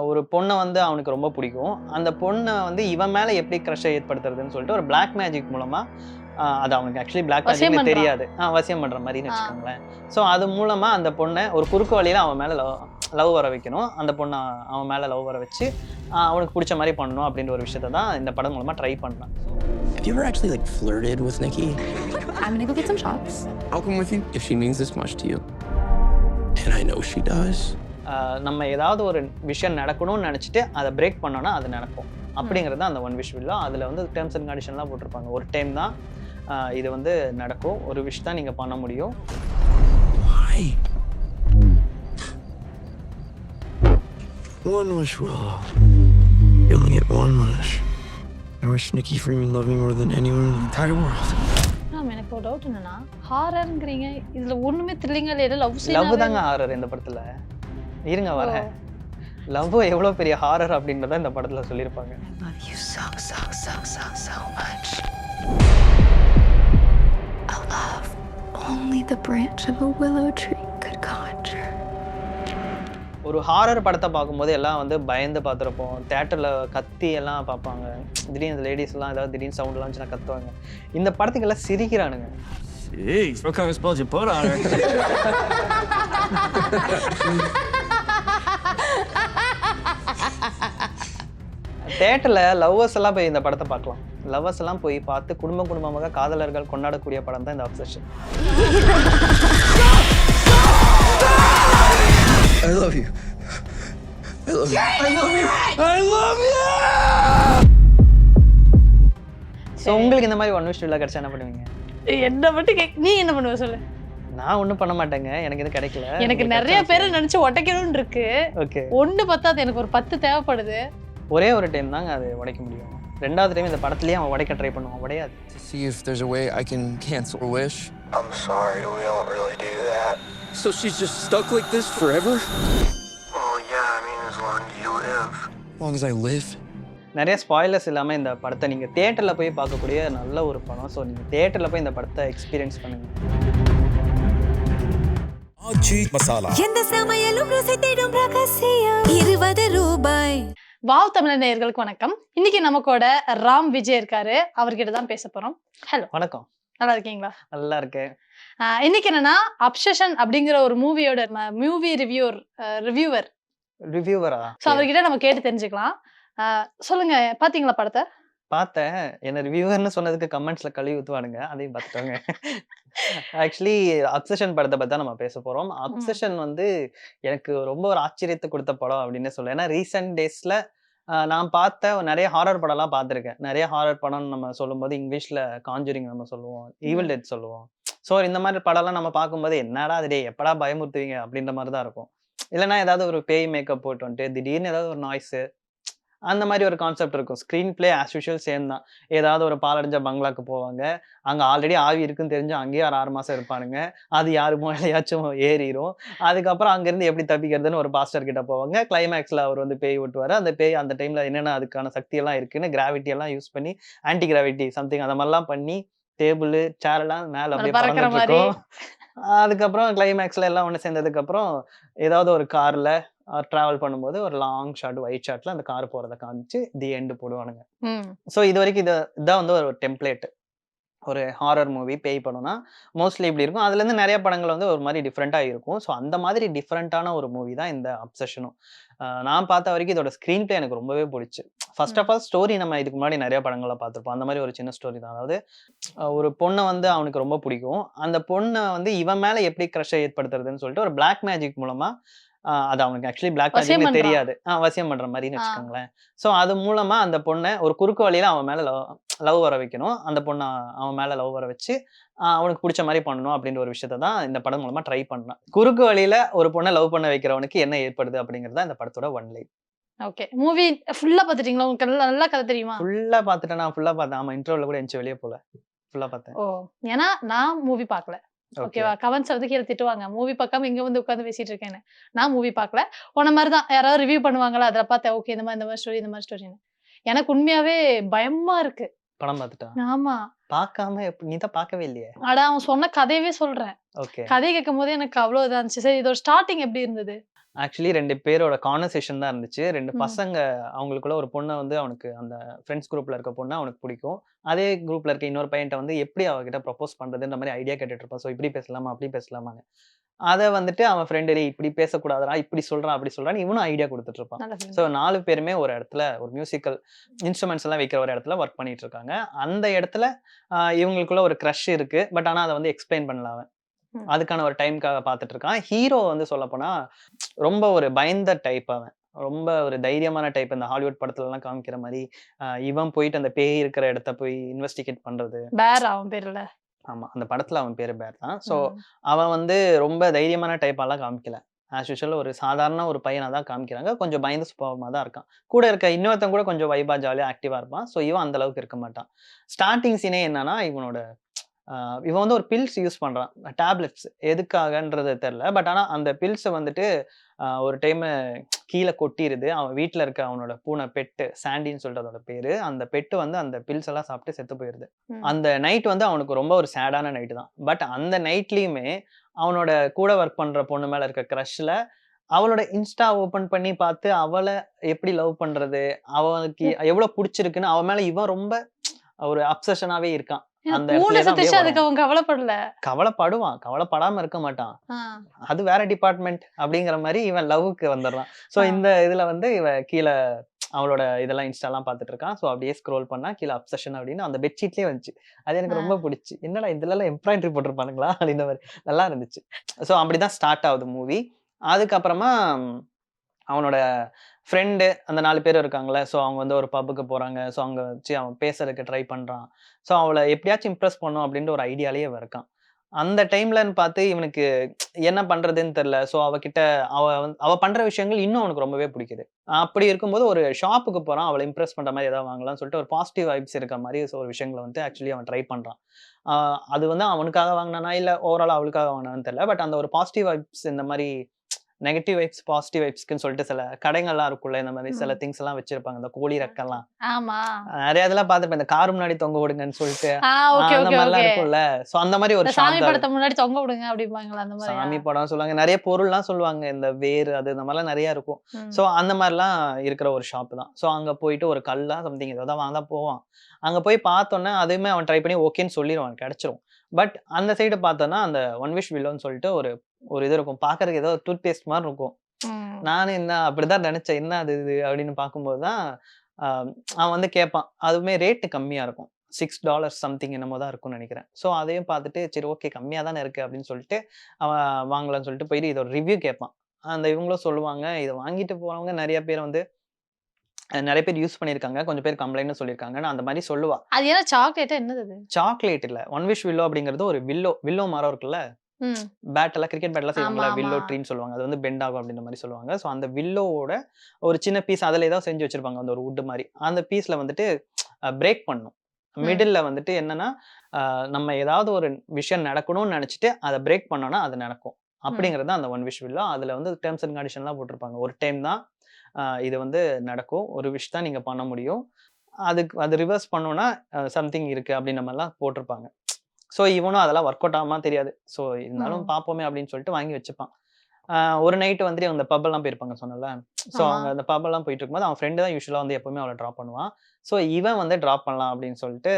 ஒரு பொண்ண வந்து அவனுக்கு ரொம்ப பிடிக்கும். அந்த பொண்ண வந்து இவன் மேல எப்படி க்ரஷ்ஷ ஏற்படுத்துறதுன்னு சொல்லிட்டு ஒரு பிளாக் மேஜிக் மூலமா அது அவனுக்கு ஆக்சுவலி பிளாக் வசியம் மேஜிக்னு பண்றான். தெரியாது. வசியம் பண்ற மாரின்னு ஆ. வச்சுக்கோங்களேன். ஸோ அது மூலமா அந்த பொண்ண ஒரு குறுக்கு வழியில அவன் மேல லவ் வர வைக்கணும். அந்த பொண்ண அவன் மேல லவ் வர வச்சு, அவனுக்கு புடிச்ச மாரி பண்ணணும் அப்படின்ற ஒரு விஷயத்த தான் இந்த படம் மூலமா ட்ரை பண்றான். Have you ever actually like flirted with Nikki? I'm gonna go get some shots. I'll come with you if she means this much to you. And I know she does. நம்ம ஏதாவது ஒரு விஷயம் நடக்கணும்னு நினைச்சிட்டு அதை break பண்ணோம்னா அது நடக்கும். அப்படிங்கிறது தான் அந்த ஒன் விஷ் வில் லா. அதுல வந்து டெர்ம்ஸ் அண்ட் கண்டிஷன்லாம் போட்டிருப்பாங்க. ஒரு டைம் தான் இது வந்து நடக்கும். ஒரு விஷ் தான் நீங்க பண்ண முடியும். Why? One wish, Willow. You only get one wish. I wish Nikki Freeman loved me more than anyone in the entire world. எனக்கு ஒரு டவுட் என்னன்னா, ஹாரர்ங்கறீங்க. இதுல ஒண்ணுமே த்ரில்லிங்கா இல்ல. Love scene. லவ் தாங்க ஹாரர் இந்த படத்துல. இருங்க வரேன். லவ் எவ்வளவு பெரிய ஹாரர் அப்படின்றத இந்த படத்துல சொல்லியிருப்பாங்க. I love you so much. A love only the branch of a willow tree could conjure. ஒரு ஹாரர் படத்தை பார்க்கும்போது எல்லாம் வந்து பயந்து பார்த்துருப்போம். தியேட்டர்ல கத்தி எல்லாம் பார்ப்பாங்க. திடீர்னு லேடிஸ் எல்லாம் ஏதாவது திடீர்னு சவுண்ட் எல்லாம் கத்துவாங்க. இந்த படத்துக்கு எல்லாம் சிரிக்கிறானுங்க. Jeez, what kind of spells you put on her? தியேட்டர்ல லவ்வர்ஸ் எல்லாம் போய் இந்த படத்தை பார்க்கலாம். லவ்வர்ஸ் எல்லாம் போய் பார்த்து குடும்பமாக காதலர்கள் கொண்டாடக்கூடிய படம் தான் இந்த obsession. I love you. I love you. I love you. I love you. So உங்களுக்கு இந்த மாதிரி ஒன் விஷ் இல்லை கிடைச்சா என்ன பண்ணுவீங்க? என்ன மட்டும் நீ என்ன பண்ணுவ சொல்லு. நான் ஒன்றும் பண்ண மாட்டேங்க. எனக்கு இது கிடைக்கல. எனக்கு நிறைய பேரை நினைச்சு உடைக்கணும்னு இருக்கு. ஓகே. ஒண்ணு பத்தாது, எனக்கு ஒரு 10 தேவைப்படுது. ஒரே ஒரு டைம் தாங்க அது உடைக்க முடியும். ரெண்டாவது டைம் இந்த படத்துலயே அவன் உடைக்க ட்ரை பண்ணுவான். உடையாது. To see if there's a way I can cancel a wish. I'm sorry, we don't really do that. So she's just stuck like this forever? Well, yeah, I mean, as long as you live. As long as I live? நிறைய spoilers இல்லாமல் இந்த படத்தை நீங்கள் தியேட்டரில் போய் பார்க்கக்கூடிய நல்ல ஒரு படம். ஸோ நீங்கள் தியேட்டரில் போய் இந்த படத்தை எக்ஸ்பீரியன்ஸ் பண்ணுங்க. எந்த சமையலும் ருசி தேடும் ரகசியம் 20 ரூபாய். வாவ் தமிழ் நேயர்களுக்கு வணக்கம். இன்னைக்கு நமக்கோட ராம் விஜய் இருக்காரு. அவர்கிட்ட தான் பேச போறோம். ஹலோ. வணக்கம். நல்லா இருக்கீங்களா? நல்லா இருக்கேன். இன்னைக்கு என்னன்னா அப்சஷன் அப்படிங்கிற ஒரு மூவியோட மூவி ரிவ்யூவர். ரிவ்யூவரா? ஸோ அவர்கிட்ட நம்ம கேட்டு தெரிஞ்சுக்கலாம். சொல்லுங்க, பாத்தீங்களா படத்தை? பார்த்தேன். என்ன ரிவ்யூவர்னு சொன்னதுக்கு கமெண்ட்ஸ்ல கழுவி ஊத்துவானுங்க. அதையும் பார்த்துட்டோங்க. ஆக்சுவலி அப்சஷன் படத்தை பத்தி தான் நம்ம பேச போறோம். அப்சஷன் வந்து எனக்கு ரொம்ப ஒரு ஆச்சரியத்தை கொடுத்த படம் அப்படின்னு சொல்லுவேன். ஏன்னா ரீசெண்ட் டேஸ்ல நான் பார்த்த நிறைய ஹாரர் படம்லாம் பார்த்துருக்கேன். நிறைய ஹாரர் படம்னு நம்ம சொல்லும்போது இங்கிலீஷ்ல காஞ்சூரிங் நம்ம சொல்லுவோம், ஈவில் டெட் சொல்லுவோம். ஸோ இந்த மாதிரி படம்லாம் நம்ம பார்க்கும்போது என்னடா அது டே எப்படா பயமுறுத்துவீங்க அப்படின்ற மாதிரி தான் இருக்கும். இல்லைன்னா ஏதாவது ஒரு பேய் மேக்கப் போட்டு வந்துட்டு திடீர்னு ஏதாவது ஒரு நாய்ஸு அந்த மாதிரி ஒரு கான்செப்ட் இருக்கும். Screen play as usual same தான். ஏதாவது ஒரு பாலடைஞ்ச பங்களாக்கு போவாங்க. அங்கே ஆல்ரெடி ஆவி இருக்குன்னு தெரிஞ்சு அங்கேயே ஒரு 6 மாதம் இருப்பானுங்க. அது யாரு மேலேயாச்சும் ஏறிடும். அதுக்கப்புறம் அங்கேருந்து எப்படி தப்பிக்கிறதுன்னு ஒரு பாஸ்டர் கிட்ட போவாங்க. கிளைமேக்ஸில் அவர் வந்து பேய் விட்டுவார். அந்த பேய் அந்த டைமில் என்னென்ன அதுக்கான சக்தியெல்லாம் இருக்குன்னு கிராவிட்டி எல்லாம் யூஸ் பண்ணி ஆன்டி கிராவிட்டி சம்திங் அந்த மாதிரிலாம் பண்ணி டேபிள் சேர் எல்லாம் மேலே அப்படியே பறந்துட்டு இருக்கும். அதுக்கப்புறம் கிளைமேக்ஸில் எல்லாம் ஒன்று சேர்ந்ததுக்கப்புறம் ஏதாவது ஒரு காரில் ட்ராவல் பண்ணும்போது ஒரு லாங் ஷாட் ஒயிட் ஷாட்ல அந்த கார் போறதை காமிச்சு தி எண்டு போடுவானுங்க. ஸோ இது வரைக்கும் இதான் வந்து ஒரு டெம்ப்ளேட். ஒரு ஹாரர் மூவி பேய் படம்னா மோஸ்ட்லி இப்படி இருக்கும். அதுலேருந்து நிறைய படங்கள் வந்து ஒரு மாதிரி டிஃப்ரெண்ட்டாக இருக்கும். ஸோ அந்த மாதிரி டிஃப்ரெண்ட்டான ஒரு மூவி தான் இந்த அப்சஷனும். நான் பார்த்த வரைக்கும் இதோட ஸ்க்ரீன் பிளே எனக்கு ரொம்பவே பிடிச்சி. ஃபர்ஸ்ட் ஆஃப் ஆல் ஸ்டோரி நம்ம இதுக்கு முன்னாடி நிறைய படங்களை பார்த்துருப்போம். அந்த மாதிரி ஒரு சின்ன ஸ்டோரி தான். அதாவது ஒரு பொண்ணை வந்து அவனுக்கு ரொம்ப பிடிக்கும். அந்த பொண்ணை வந்து இவன் மேலே எப்படி க்ரஷ்ஷை ஏற்படுத்துறதுன்னு சொல்லிட்டு ஒரு பிளாக் மேஜிக் மூலமா அது அவனுக்கு ஆக்சுவலி பிளாக் மேஜிக்னு தெரியாது. வசியம் பண்ற மாதிரின்னு வச்சுக்கோங்களேன். ஸோ அது மூலமா அந்த பொண்ணை ஒரு குறுக்கு வழியில அவன் மேல லவ் வர வைக்கணும். அந்த பொண்ணை அவன் மேல லவ் வர வச்சு அவனுக்கு பிடிச்ச மாதிரி பண்ணணும் அப்படின்ற ஒரு விஷயத்த தான் இந்த படம் மூலமா ட்ரை பண்ணான். குறுக்கு வழியில ஒரு பொண்ணை லவ் பண்ண வைக்கிறவனுக்கு என்ன ஏற்படுது அப்படிங்கிறது தான் இந்த படத்தோட ஒன் லைன். ஓகே. மூவி ஃபுல்லா பாத்துட்டீங்களா? உங்களுக்கு நல்லா கதை தெரியுமா? ஃபுல்லா பார்த்துட்டேன். நான் ஃபுல்லா பார்த்தேன். ஆமா, இன்ட்ரோல கூட எஞ்சி வெளியே போல. ஃபுல்லா பார்த்தேன். ஓ, ஏன்னா நான் மூவி பார்க்கல. ஓகேவா? கமெண்ட்ஸ் வந்து கீழே திட்டுவாங்க, மூவி பார்க்காம இங்க வந்து உட்காந்து பேசிட்டு இருக்கேன்னு. நான் மூவி பார்க்கல. உன்ன மாதிரி தான் யாராவது ரிவ்யூ பண்ணுவாங்களா, அதில் பார்த்தேன். ஓகே, இந்த மாதிரி ஸ்டோரி, இந்த மாதிரி ஸ்டோரின்னு. எனக்கு உண்மையாவே பயமா இருக்கு. படம் பார்த்துட்டா? ஆமா. பார்க்காம நீ தான் பார்க்கவே இல்லையே? அட, அவன் சொன்ன கதையவே சொல்றேன். ஓகே. கதை கேட்கும் போதே எனக்கு அவ்வளவு இதா இருந்துச்சு. சரி, இதோட ஸ்டார்டிங் எப்படி இருந்தது? ஆக்சுவலி 2 பேரோட கான்வர்சேஷன் தான் இருந்துச்சு. 2 ம். பசங்க அவங்களுக்குள்ள ஒரு பொண்ண வந்து அவனுக்கு அந்த ஃப்ரெண்ட்ஸ் குரூப்ல இருக்க பொண்ண அவனுக்கு பிடிக்கும். அதே குரூப்ல இருக்க இன்னொரு பையன்ட்ட வந்து எப்படி அவகிட்ட ப்ரப்போஸ் பண்றதுன்ற மாரி ஐடியா கேட்டுட்டு இருப்பான். ஸோ இப்படி பேசலாமா? அப்படி பேசலாமான்னு. அத வந்துட்டு அவன் ஃப்ரெண்ட் "டேய் இப்படி பேசக்கூடாதுடா, இப்படி சொல்றான், அப்படி சொல்றான்னு" இவனும் ஐடியா குடுத்துட்டு இருப்பான். நல்ல ஸோ ஃப்ரெண்ட். 4 பேருமே ஒரு இடத்துல ஒரு மியூசிக்கல் இன்ஸ்ட்ருமெண்ட்ஸ் எல்லாம் வைக்கிற ஒரு இடத்துல ஒர்க் பண்ணிட்டு இருக்காங்க. அந்த இடத்துல இவங்களுக்குள்ள ஒரு கிரஷ் இருக்கு. பட் ஆனா அத வந்து எக்ஸ்பிளைன் பண்ணல அவன். ம். அதுக்கான ஒரு டைம்க்காக பார்த்துட்டு இருக்கான். ஹீரோ வந்து சொல்லப்போனா ரொம்ப ஒரு பயந்த டைப் அவன். ரொம்ப ஒரு தைரியமான டைப். இந்த ஹாலிவுட் படத்துலலாம் காமிக்கிற மாரி, இவன் போயிட்டு அந்த பேய் இருக்கிற இடத்த போய் இன்வெஸ்டிகேட் பண்றது. பேர் அவன் பேர்ல. ஆமா. அந்த படத்துல அவன் பேரு பேர் தான். ஸோ ம். அவன் வந்து ரொம்ப தைரியமான டைப்பாலாம் காமிக்கல. ஆஸ் யூசுவல் ஒரு சாதாரண ஒரு பையனா தான் காமிக்கிறாங்க. கொஞ்சம் பயந்த சுபாவமா தான் இருக்கான். கூட இருக்க இன்னொருத்தன் கூட கொஞ்சம் வைபா, ஜாலியா, ஆக்டிவா இருப்பான். ஸோ இவன் அந்த அளவுக்கு இருக்க மாட்டான். ஸ்டார்ட்டிங் சீனே என்னன்னா, இவன் வந்து ஒரு பில்ஸ் யூஸ் பண்றான். டேப்லெட்ஸ் எதுக்காகன்றது தெரியல. பட் ஆனா அந்த பில்ஸ வந்துட்டு ஒரு டைமு கீழ கொட்டிருது. அவன் வீட்ல இருக்க அவனோட பூனை பெட்டு சாண்டின்னு சொல்லிட்டு அதோட பேரு. அந்த பெட்டு வந்து அந்த பில்ஸ் எல்லாம் சாப்பிட்டு செத்து போயிருது. ம். அந்த நைட் வந்து அவனுக்கு ரொம்ப ஒரு சேடான நைட் தான். பட் அந்த நைட்லயுமே அவனோட கூட ஒர்க் பண்ற பொண்ணு மேல இருக்க கிரஷ்ல அவளோட இன்ஸ்டா ஓப்பன் பண்ணி பார்த்து அவள எப்படி லவ் பண்றது? அவளுக்கு ம். எவ்வளவு புடிச்சிருக்குன்னு அவ மேல இவன் ரொம்ப ஒரு அப்சஷனாவே இருக்கான். அந்த பூனை இடத்துலயே தான் செத்துச்சு, அப்படியே அதுக்கு வரும். அவன் கவலைப்படல. கவலைப்படுவான். கவலைப்படாம இருக்க மாட்டான். ஆ. அது வேற டிபார்ட்மெண்ட் அப்படிங்கிற மாரி இவன் லவ்வுக்கு வந்துடுறான். ஸோ ஆ. இந்த இதுல வந்து இவன் கீழ அவளோட இதெல்லாம் இன்ஸ்டாலாம் பார்த்துட்டு இருக்கான். ஸோ அப்படியே ஸ்க்ரோல் பண்ணா கீழ அப்சஷன் அப்படின்னு அந்த பெட்ஷீட்லயே வந்துச்சு. அது எனக்கு ஆ. ரொம்ப புடிச்சு. என்னடா இதுலலாம் எம்ப்ராய்டரி போட்டிருப்பானுங்களா? அப்படின்ற மாரி நல்லா இருந்துச்சு. ஸோ அப்படிதான் ஸ்டார்ட் ஆகுது மூவி. அதுக்கப்புறமா அவனோட ஃப்ரெண்டு அந்த 4 பேர் இருக்காங்கல்ல. ஸோ அவங்க வந்து ஒரு பப்புக்கு போறாங்க. ஸோ அங்க வச்சு அவன் பேசுறதுக்கு ட்ரை பண்றான். ஸோ அவள எப்படியாச்சும் இம்ப்ரெஸ் பண்ணணும் அப்படின்ற ஒரு ஐடியாலயே இவன் இருக்கான். அந்த டைம்லன்னு பார்த்து இவனுக்கு என்ன பண்றதுன்னு தெரியல. ஸோ அவ பண்ற விஷயங்கள் இன்னும் அவனுக்கு ரொம்பவே பிடிக்குது. அப்படி இருக்கும்போது ஒரு ஷாப்புக்கு போறான். அவள இம்ப்ரெஸ் பண்ற மாரி ஏதாவது வாங்கலாம்னு சொல்லிட்டு ஒரு பாசிட்டிவ் வைப்ஸ் இருக்க மாரி ஒரு விஷயங்கள வந்து ஆக்சுவலி அவன் ட்ரை பண்றான். ஆ அது வந்து அவனுக்காக வாங்குனானா, இல்ல ஓவராலா அவளுக்காக வாங்குனானான்னு தெரியல. பட் அந்த ஒரு பாசிட்டிவ் வைப்ஸ் இந்த மாரி நெகட்டிவ் வைப்ஸ், பாசிட்டிவ் வைப்ஸ்க்குன்னு சொல்லிட்டு சில கடைங்கள்லாம் இருக்கும்ல. இந்த மாரி சில ம். திங்ஸ் எல்லாம் வச்சிருப்பாங்க. இந்த கோழி ரெக்கெல்லாம். ஆமா. நெறைய இதெல்லாம் பார்த்துருப்பேன். இந்த கார் முன்னாடி தொங்க விடுங்கன்னு சொல்லிட்டு. ஓகே, அந்த ஓகே, மாரிலாம் ஓகே. இருக்கும்ல. ஸோ அந்த மாரி ஒரு இந்த ஷாப் சாமி தான் அது. படத்த முன்னாடி தொங்க விடுங்க அப்படிம்பாங்கல்ல, அந்த மாரியா? சாமி படம் சொல்லுவாங்க. நெறைய பொருள்லாம் சொல்லுவாங்க. இந்த வேரு அது இந்த மாரிலாம் நெறைய இருக்கும். ம். ஸோ அந்த மாரிலாம் இருக்கிற ஒரு ஷாப் தான். ஸோ அங்க போயிட்டு ஒரு கல்லா சம்திங் ஏதோ தான் வாங்க தான் போவான். அங்க போய் பார்த்தோனே அதுவுமே அவன் ட்ரை பண்ணி ஓகேன்னு சொல்லிருவான். கெடைச்சிரும். பட் அந்த சைடு பார்த்தோம்னா, அந்த ஒன் விஷ் வில்லோன்னு சொல்லிட்டு ஒரு ஒரு இது இருக்கும். பார்க்கறதுக்கு ஏதோ டூத் பேஸ்ட் மாரி இருக்கும். ம். நானும் என்ன அப்படிதான் நெனச்சேன். என்ன அது இது அப்படின்னு பார்க்கும்போது தான், அ அவன் வந்து கேட்பான். அதுவுமே ரேட் கம்மியா இருக்கும். $6 சம்திங் என்னமோ தான் இருக்கும்னு நெனைக்கிறேன். ஸோ அதையும் பார்த்துட்டு, சரி ஓகே கம்மியா தானே இருக்கு அப்படின்னு சொல்லிட்டு, அவன் வாங்கலாம்னு சொல்லிட்டு போயிட்டு இதோட ரிவ்யூ கேட்பான். அந்த இவங்களும் சொல்லுவாங்க. இத வாங்கிட்டு போனவங்க நெறைய பேர் வந்து நெறைய பேர் யூஸ் பண்ணியிருக்காங்க. கொஞ்சம் பேர் கம்ப்ளைண்ட்டும் சொல்லியிருக்காங்கன்னு அந்த மாரி சொல்லுவா. அது என்ன சாக்லேட்டா, என்னது அது? சாக்லேட் இல்ல. ஒன் விஷ் வில்லோ அப்படிங்கிறது ஒரு வில்லோ மரம் இருக்குல்ல. ம். கிரிக்கெட் பேட்லாம் ஆமா, செய்வாங்கல்ல. ஆமா. வில்லோ ட்ரீன்னு சொல்லுவாங்க. அது வந்து பெண்ட் ஆகும் அப்படின்ற மாரி சொல்லுவாங்க. ஸோ அந்த வில்லோவோட ஒரு சின்ன பீஸ் அதில ஏதோ செஞ்சு வச்சிருப்பாங்க. அந்த ஒரு வுட் மாரி. அந்த பீஸ்ல வந்துட்டு பிரேக் பண்ணணும். ம். மிடில்ல வந்துட்டு என்னன்னா, நம்ம ஏதாவது ஒரு விஷயம் நடக்கணும்னு நெனச்சுட்டு அத பிரேக் பண்ணோம்னா, அது நடக்கும். ம். அப்படிங்கிறது தான் அந்த ஒன் விஷ் வில்லோ. அதில வந்து டெர்ம்ஸ் அண்ட் கண்டிஷன்லாம் போட்டிருப்பாங்க. ஒரு டைம் தான் இது வந்து நடக்கும். ஒரு விஷ் தான் நீங்க பண்ண முடியும். அது ரிவர்ஸ் பண்ணோம்னா சம்திங் இருக்கு அப்படின்ற மாரிலாம் போட்டிருப்பாங்க. ஸோ இவனும் அதெல்லாம் ஒர்க் அவுட் ஆகுமா தெரியாது. ஸோ இருந்தாலும் ம். பார்ப்போமே அப்படின்னு சொல்லிட்டு வாங்கி வச்சுப்பான். ஒரு நைட் வந்துட்டு அந்த பப்பெல்லாம் போயிருப்பாங்க சொன்னேன்ல. ஸோ ஆமா. அவங்க அந்த பப்பெல்லாம் போயிட்டு இருக்கும்போது அவன் ஃப்ரெண்டு தான் யூசுவலா வந்து எப்பவுமே அவள ட்ராப் பண்ணுவான். ஸோ இவன் வந்து ட்ராப் பண்ணலாம் அப்படின்னு சொல்லிட்டு,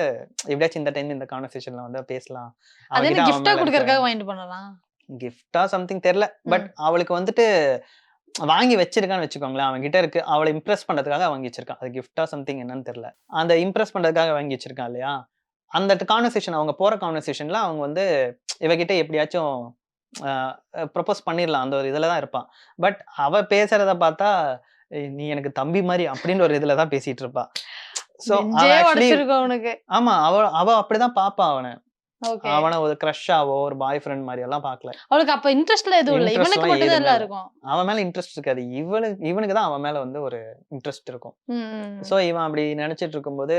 எப்படியாச்சும் இந்த டைம் இந்த கான்வர்சேஷன்ல வந்து பேசலாம். அது என்ன அவகிட்ட அவன் கிஃப்ட்டா மேல இருக்க குடுக்கறதுக்காக வாங்கிட்டு போனானா? கிஃப்ட்டா சம்திங் தெரியல. பட் ம். அவளுக்கு வந்துட்டு வாங்கி வச்சிருக்கான்னு வச்சுக்கோங்களேன். அவன்கிட்ட இருக்கு. அவள இம்ப்ரெஸ் பண்றதுக்காக வாங்கி வச்சிருக்கான். அது கிஃப்ட்டா சம்திங் என்னன்னு தெரியல. அந்த இம்ப்ரெஸ் பண்றதுக்காக வாங்கி வச்சிருக்கான் இல்லையா? அந்த கான்வர்சேஷன் அவங்க போற கான்வர்சேஷன்ல அவங்க வந்து இவகிட்ட எப்படியாச்சும் அ ப்ரொபோஸ் பண்ணிரலாம். அந்த ஒரு இதுல தான் இருப்பான். பட் அவ பேசுறத பார்த்தா, நீ எனக்கு தம்பி மாரி" அப்படின்னு ஒரு இதுல தான் பேசிட்டு இருப்பா. ஸோ அவ நெஞ்சே ஆக்சுவலி உடைச்சிருக்கும் அவனுக்கு. ஆமா. அவ அவ அப்படிதான் பார்ப்பா அவன. ஓகே. அவன ஒரு கிரஷ்ஷாவோ, ஒரு பாய் ஃப்ரெண்ட் மாரியெல்லாம் பார்க்கல. அவளுக்கு அப்ப இன்ட்ரெஸ்ட்லாம் எதுவும் இல்ல. இவனுக்கு இன்ட்ரெஸ்ட்லாம் மட்டும் தான் எதுவுமே எல்லாம் இல்ல. இருக்கும். அவன் மேல இன்ட்ரெஸ்ட் இருக்காது. இவனுக்கு தான் அவன் மேல வந்து ஒரு இன்ட்ரெஸ்ட் இருக்கும். ம். ஸோ இவன் அப்படி நெனச்சிட்டு இருக்கும்போது,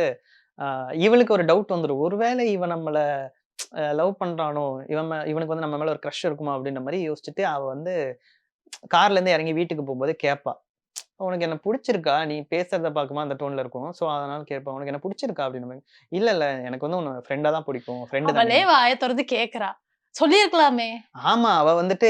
அ இவளுக்கு ஒரு டவுட் வந்துரும். ஒருவேளை இவன் நம்மள லவ் பண்றானோ! இவனுக்கு வந்து நம்ம மேல ஒரு கிரஷ் இருக்குமா? அப்படின்ற மாரி யோசிச்சுட்டு, அவ வந்து கார்லருந்து இறங்கி வீட்டுக்கு போம்போது கேட்பா. "உனக்கு என்ன புடிச்சிருக்கா? நீ பேசுறத பார்க்கும்போது அந்த டோன்ல இருக்கும்." ஸோ அதனால கேட்பா. "உனக்கு என்ன புடிச்சிருக்கா?" அப்படின்ற மாரி. "இல்ல, இல்ல. எனக்கு வந்து உன்ன ஃப்ரெண்டா தான் புடிக்கும். ஃப்ரெண்டு தானே." அவளே வாய தொறந்து கேக்குறா. சொல்லியிருக்கலாமே. ஆமா. அவ வந்துட்டு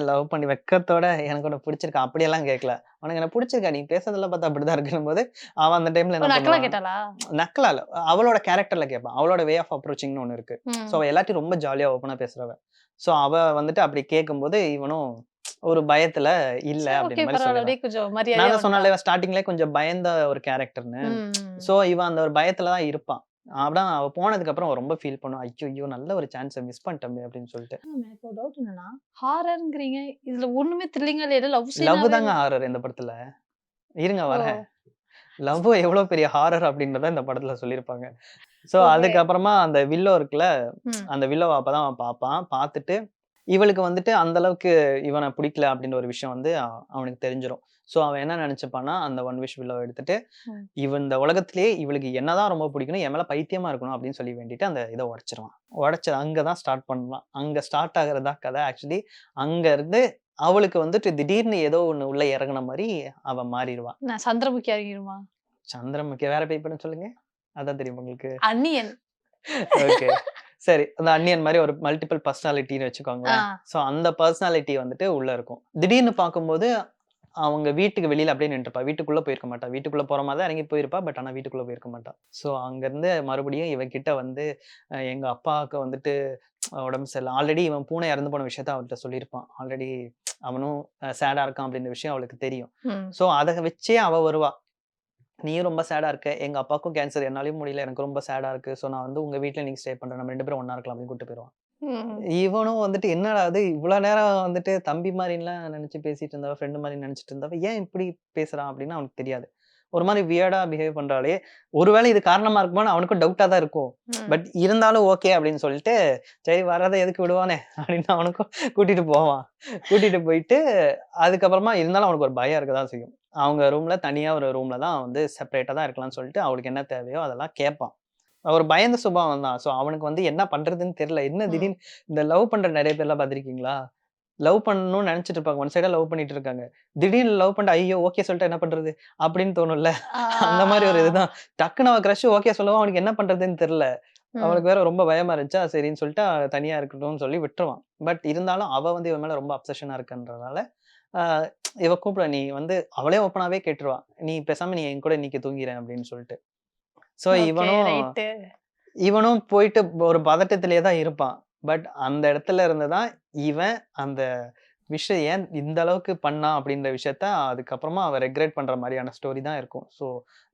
லவ் பண்ணி வெட்கத்தோட எனக்கு உன்ன பிடிச்சிருக்கா அப்படியெல்லாம் கேட்கல. உனக்கு என்ன பிடிச்சிருக்கா? நீ பேசுறதெல்லாம் பார்த்தா அப்படிதான் இருக்குன்னும்போது, அவ அந்த டைம்ல என்ன நக்கலா பண்ணுவா? கேட்டாளா? நக்கலா இல்ல. அவளோட கேரக்டர்ல கேட்பா. அவளோட வே ஆஃப் அப்ரோச்சிங்ன்னு ஒண்ணு இருக்கு. ம். சோ அவ எல்லாத்தையும் ரொம்ப ஜாலியா ஓப்பனா பேசுறவ. சோ அவ வந்துட்டு அப்படி கேட்கும்போது, இவனும் ஒரு பயத்துல இல்ல சரி, ஓகே, அப்படின்ற மாரி பரவால்ல. சொல்லிடுறான். அப்படியே கொஞ்சம் நான் மரியாதையா தான் வந்துட்டா. சொன்னேன்ல ஸ்டார்ட்டிங்லயே கொஞ்சம் பயந்த ஒரு கேரக்டர்ன்னு. ம். சோ இவன் அந்த ஒரு பயத்துல தான் இருப்பான். அதான் அவ போனதுக்கு அப்புறம் அவ ரொம்ப ஃபீல் பண்ணுவா. ஐய்யய்யோ! நல்ல ஒரு சான்ஸ மிஸ் பண்ணிட்டோமே அப்படின்னு சொல்லிட்டு. எனக்கு ஒரு டவுட் என்னன்னா, ஹாரர்ங்கிறீங்க. இதுல ஒண்ணுமே த்ரில்லிங்கா இல்ல. லவ் லவ் சீனாவே தாங்க ஹாரர் இந்த படத்துல. இருங்க ஓ! வரேன். லவ் எவ்வளோ பெரிய ஹாரர் அப்படின்றத இந்த படத்துல சொல்லியிருப்பாங்க. So okay. அதுக்கப்புறமா அந்த வில்லோ இருக்குல்ல, ம். அந்த வில்லோவ அப்பதான் அவன் பார்ப்பான். பார்த்துட்டு இவளுக்கு வந்துட்டு அந்த அளவுக்கு இவன பிடிக்கல அப்படின்ற ஒரு விஷயம் வந்து அவனுக்கு தெரிஞ்சிரும். சோ அவன் என்ன நினைச்சுப்பான்னா, அந்த ஒன் விஷ் வில்லோவ எடுத்துட்டு, ம். இவன் இந்த உலகத்திலேயே இவளுக்கு என்னதான் ரொம்ப பிடிக்கணும், என் மேல பைத்தியமா இருக்கணும் அப்படின்னு சொல்லி வேண்டிட்டு அந்த இத உடைச்சிருவான். உடைச்சு அங்க தான் ஸ்டார்ட் பண்ணுவான். அங்க ஸ்டார்ட் ஆகுறது தான் கதை. ஆக்சுவலி அங்க இருந்து அவளுக்கு வந்துட்டு திடீர்னு ஏதோ ஒண்ணு உள்ள இறங்குன மாரி அவ மாறிருவா. நான் சந்திரமுகி இறங்கிருமா? சந்திரமுகி வேற பேய் சொல்லுங்க. அதான் தெரியும் உங்களுக்கு. அந்நியன். ஓகே. சரி. அந்த அந்நியன் மாரி ஒரு மல்டிபிள் பெர்சனாலிட்டின்னு ஆ. வச்சுக்கோங்களேன். சோ அந்த பெர்சனாலிட்டி வந்துட்டு உள்ள இருக்கும். திடீர்னு பார்க்கும்போது, அவங்க வீட்டுக்கு வெளியில அப்படியே நின்னுட்டுருப்பா. வீட்டுக்குள்ள போயிருக்க மாட்டா. வீட்டுக்குள்ள போற மாரி தான் இறங்கி போயிருப்பா. பட் ஆனா வீட்டுக்குள்ள போயிருக்க மாட்டா. சோ அங்கருந்து மறுபடியும் இவன்கிட்ட வந்து எங்க அப்பாவுக்கு வந்துட்டு உடம்பு சரியில்ல. ஆல்ரெடி இவன் பூனை இறந்து போன விஷயத்த அவள்ட்ட சொல்லியிருப்பான். ஆல்ரெடி அவனும் சேடா இருக்கான் அப்படின்ற விஷயம் அவளுக்கு தெரியும். ம். சோ அத வச்சே அவ வருவா. நீயும் ரொம்ப சேடா இருக்க. எங்க அப்பாவுக்கும் கேன்சர். என்னாலயும் முடியல. எனக்கு ரொம்ப சேடா இருக்கு. சோ நான் வந்து உங்க வீட்ல இன்னைக்கு ஸ்டே பண்றேன். நம்ம 2 பேரும் ஒண்ணா இருக்கலாம் அப்படின்னு கூட்டிட்டு போயிருவான். ம். இவனும் வந்துட்டு என்னடா இது இவ்வளோ நேரம் வந்துட்டு தம்பி மாரின்லாம் நெனச்சு பேசிட்டு இருந்தவ, ஃப்ரெண்ட் மாரி நெனச்சுட்டு இருந்தவ, ஏன் இப்படி பேசுறான் அப்படின்னு அவனுக்கு தெரியாது. ஒரு மாரி வியர்டா பிஹேவ் பண்றாளே! ஒருவேளை இது காரணமா இருக்குமான்னு அவனுக்கும் டவுட்டா தான் இருக்கும். ம். பட் இருந்தாலும் ஓகே அப்படின்னு சொல்லிட்டு, சரி வர்றத எதுக்கு விடுவானே அப்படின்னு அவனுக்கும் கூட்டிட்டு போவான். கூட்டிட்டு போயிட்டு அதுக்கப்புறமா இருந்தாலும் அவனுக்கு ஒரு பயம் இருக்க தான் செய்யும். அவங்க ரூம்ல தனியா ஒரு ரூம்ல தான் வந்து செப்பரேட்டா தான் இருக்கலாம்னு சொல்லிட்டு, அவளுக்கு என்ன தேவையோ அதெல்லாம் கேட்பான். ஒரு பயந்த சுபாவம் தான். ஸோ அவனுக்கு வந்து என்ன பண்றதுன்னு தெரியல. என்ன ம். திடீர்னு இந்த லவ் பண்ற நெறைய பேர்லாம் பார்த்திருக்கீங்களா? லவ் பண்ணணும்னு நெனச்சுட்டு இருப்பாங்க. ஒன் சைடா லவ் பண்ணிட்டு இருக்காங்க. திடீர்னு லவ் பண்ணிட்டு, ஐயோ! ஓகே சொல்லிட்டா என்ன பண்றது? அப்படின்னு தோணும்ல. அந்த மாரி ஒரு ஆ. இதுதான். டக்குனு அவ கிரஷ் ஓகே சொல்லவும் அவனுக்கு என்ன பண்றதுன்னு தெரியல. ம். அவளுக்கு வேற ரொம்ப பயமா இருந்துச்சா, சரின்னு சொல்லிட்டு தனியா இருக்கட்டும்னு சொல்லி விட்டுருவான். பட் இருந்தாலும் அவ வந்து இவன் மேல ரொம்ப அப்சஷனா இருக்கன்றனால, ஆ இவ கூப்பிடுவா. நீ வந்து அவளே ஓப்பனாவே கேட்டுருவா. "நீ பேசாம நீ என் கூட இன்னைக்கு தூங்கிறேன்" அப்படின்னு சொல்லிட்டு. So okay. இவனும் ரைட்டு. இவனும் போயிட்டு ஒரு பதட்டத்திலேயே தான் இருப்பான். பட் அந்த இடத்துல இருந்து தான் இவன் அந்த விஷயம் ஏன் இந்த அளவுக்கு பண்ணான் அப்படின்ற விஷயத்த அதுக்கப்புறமா அவ ரெக்ரெட் பண்ற மாரியான ஸ்டோரி தான் இருக்கும். ஸோ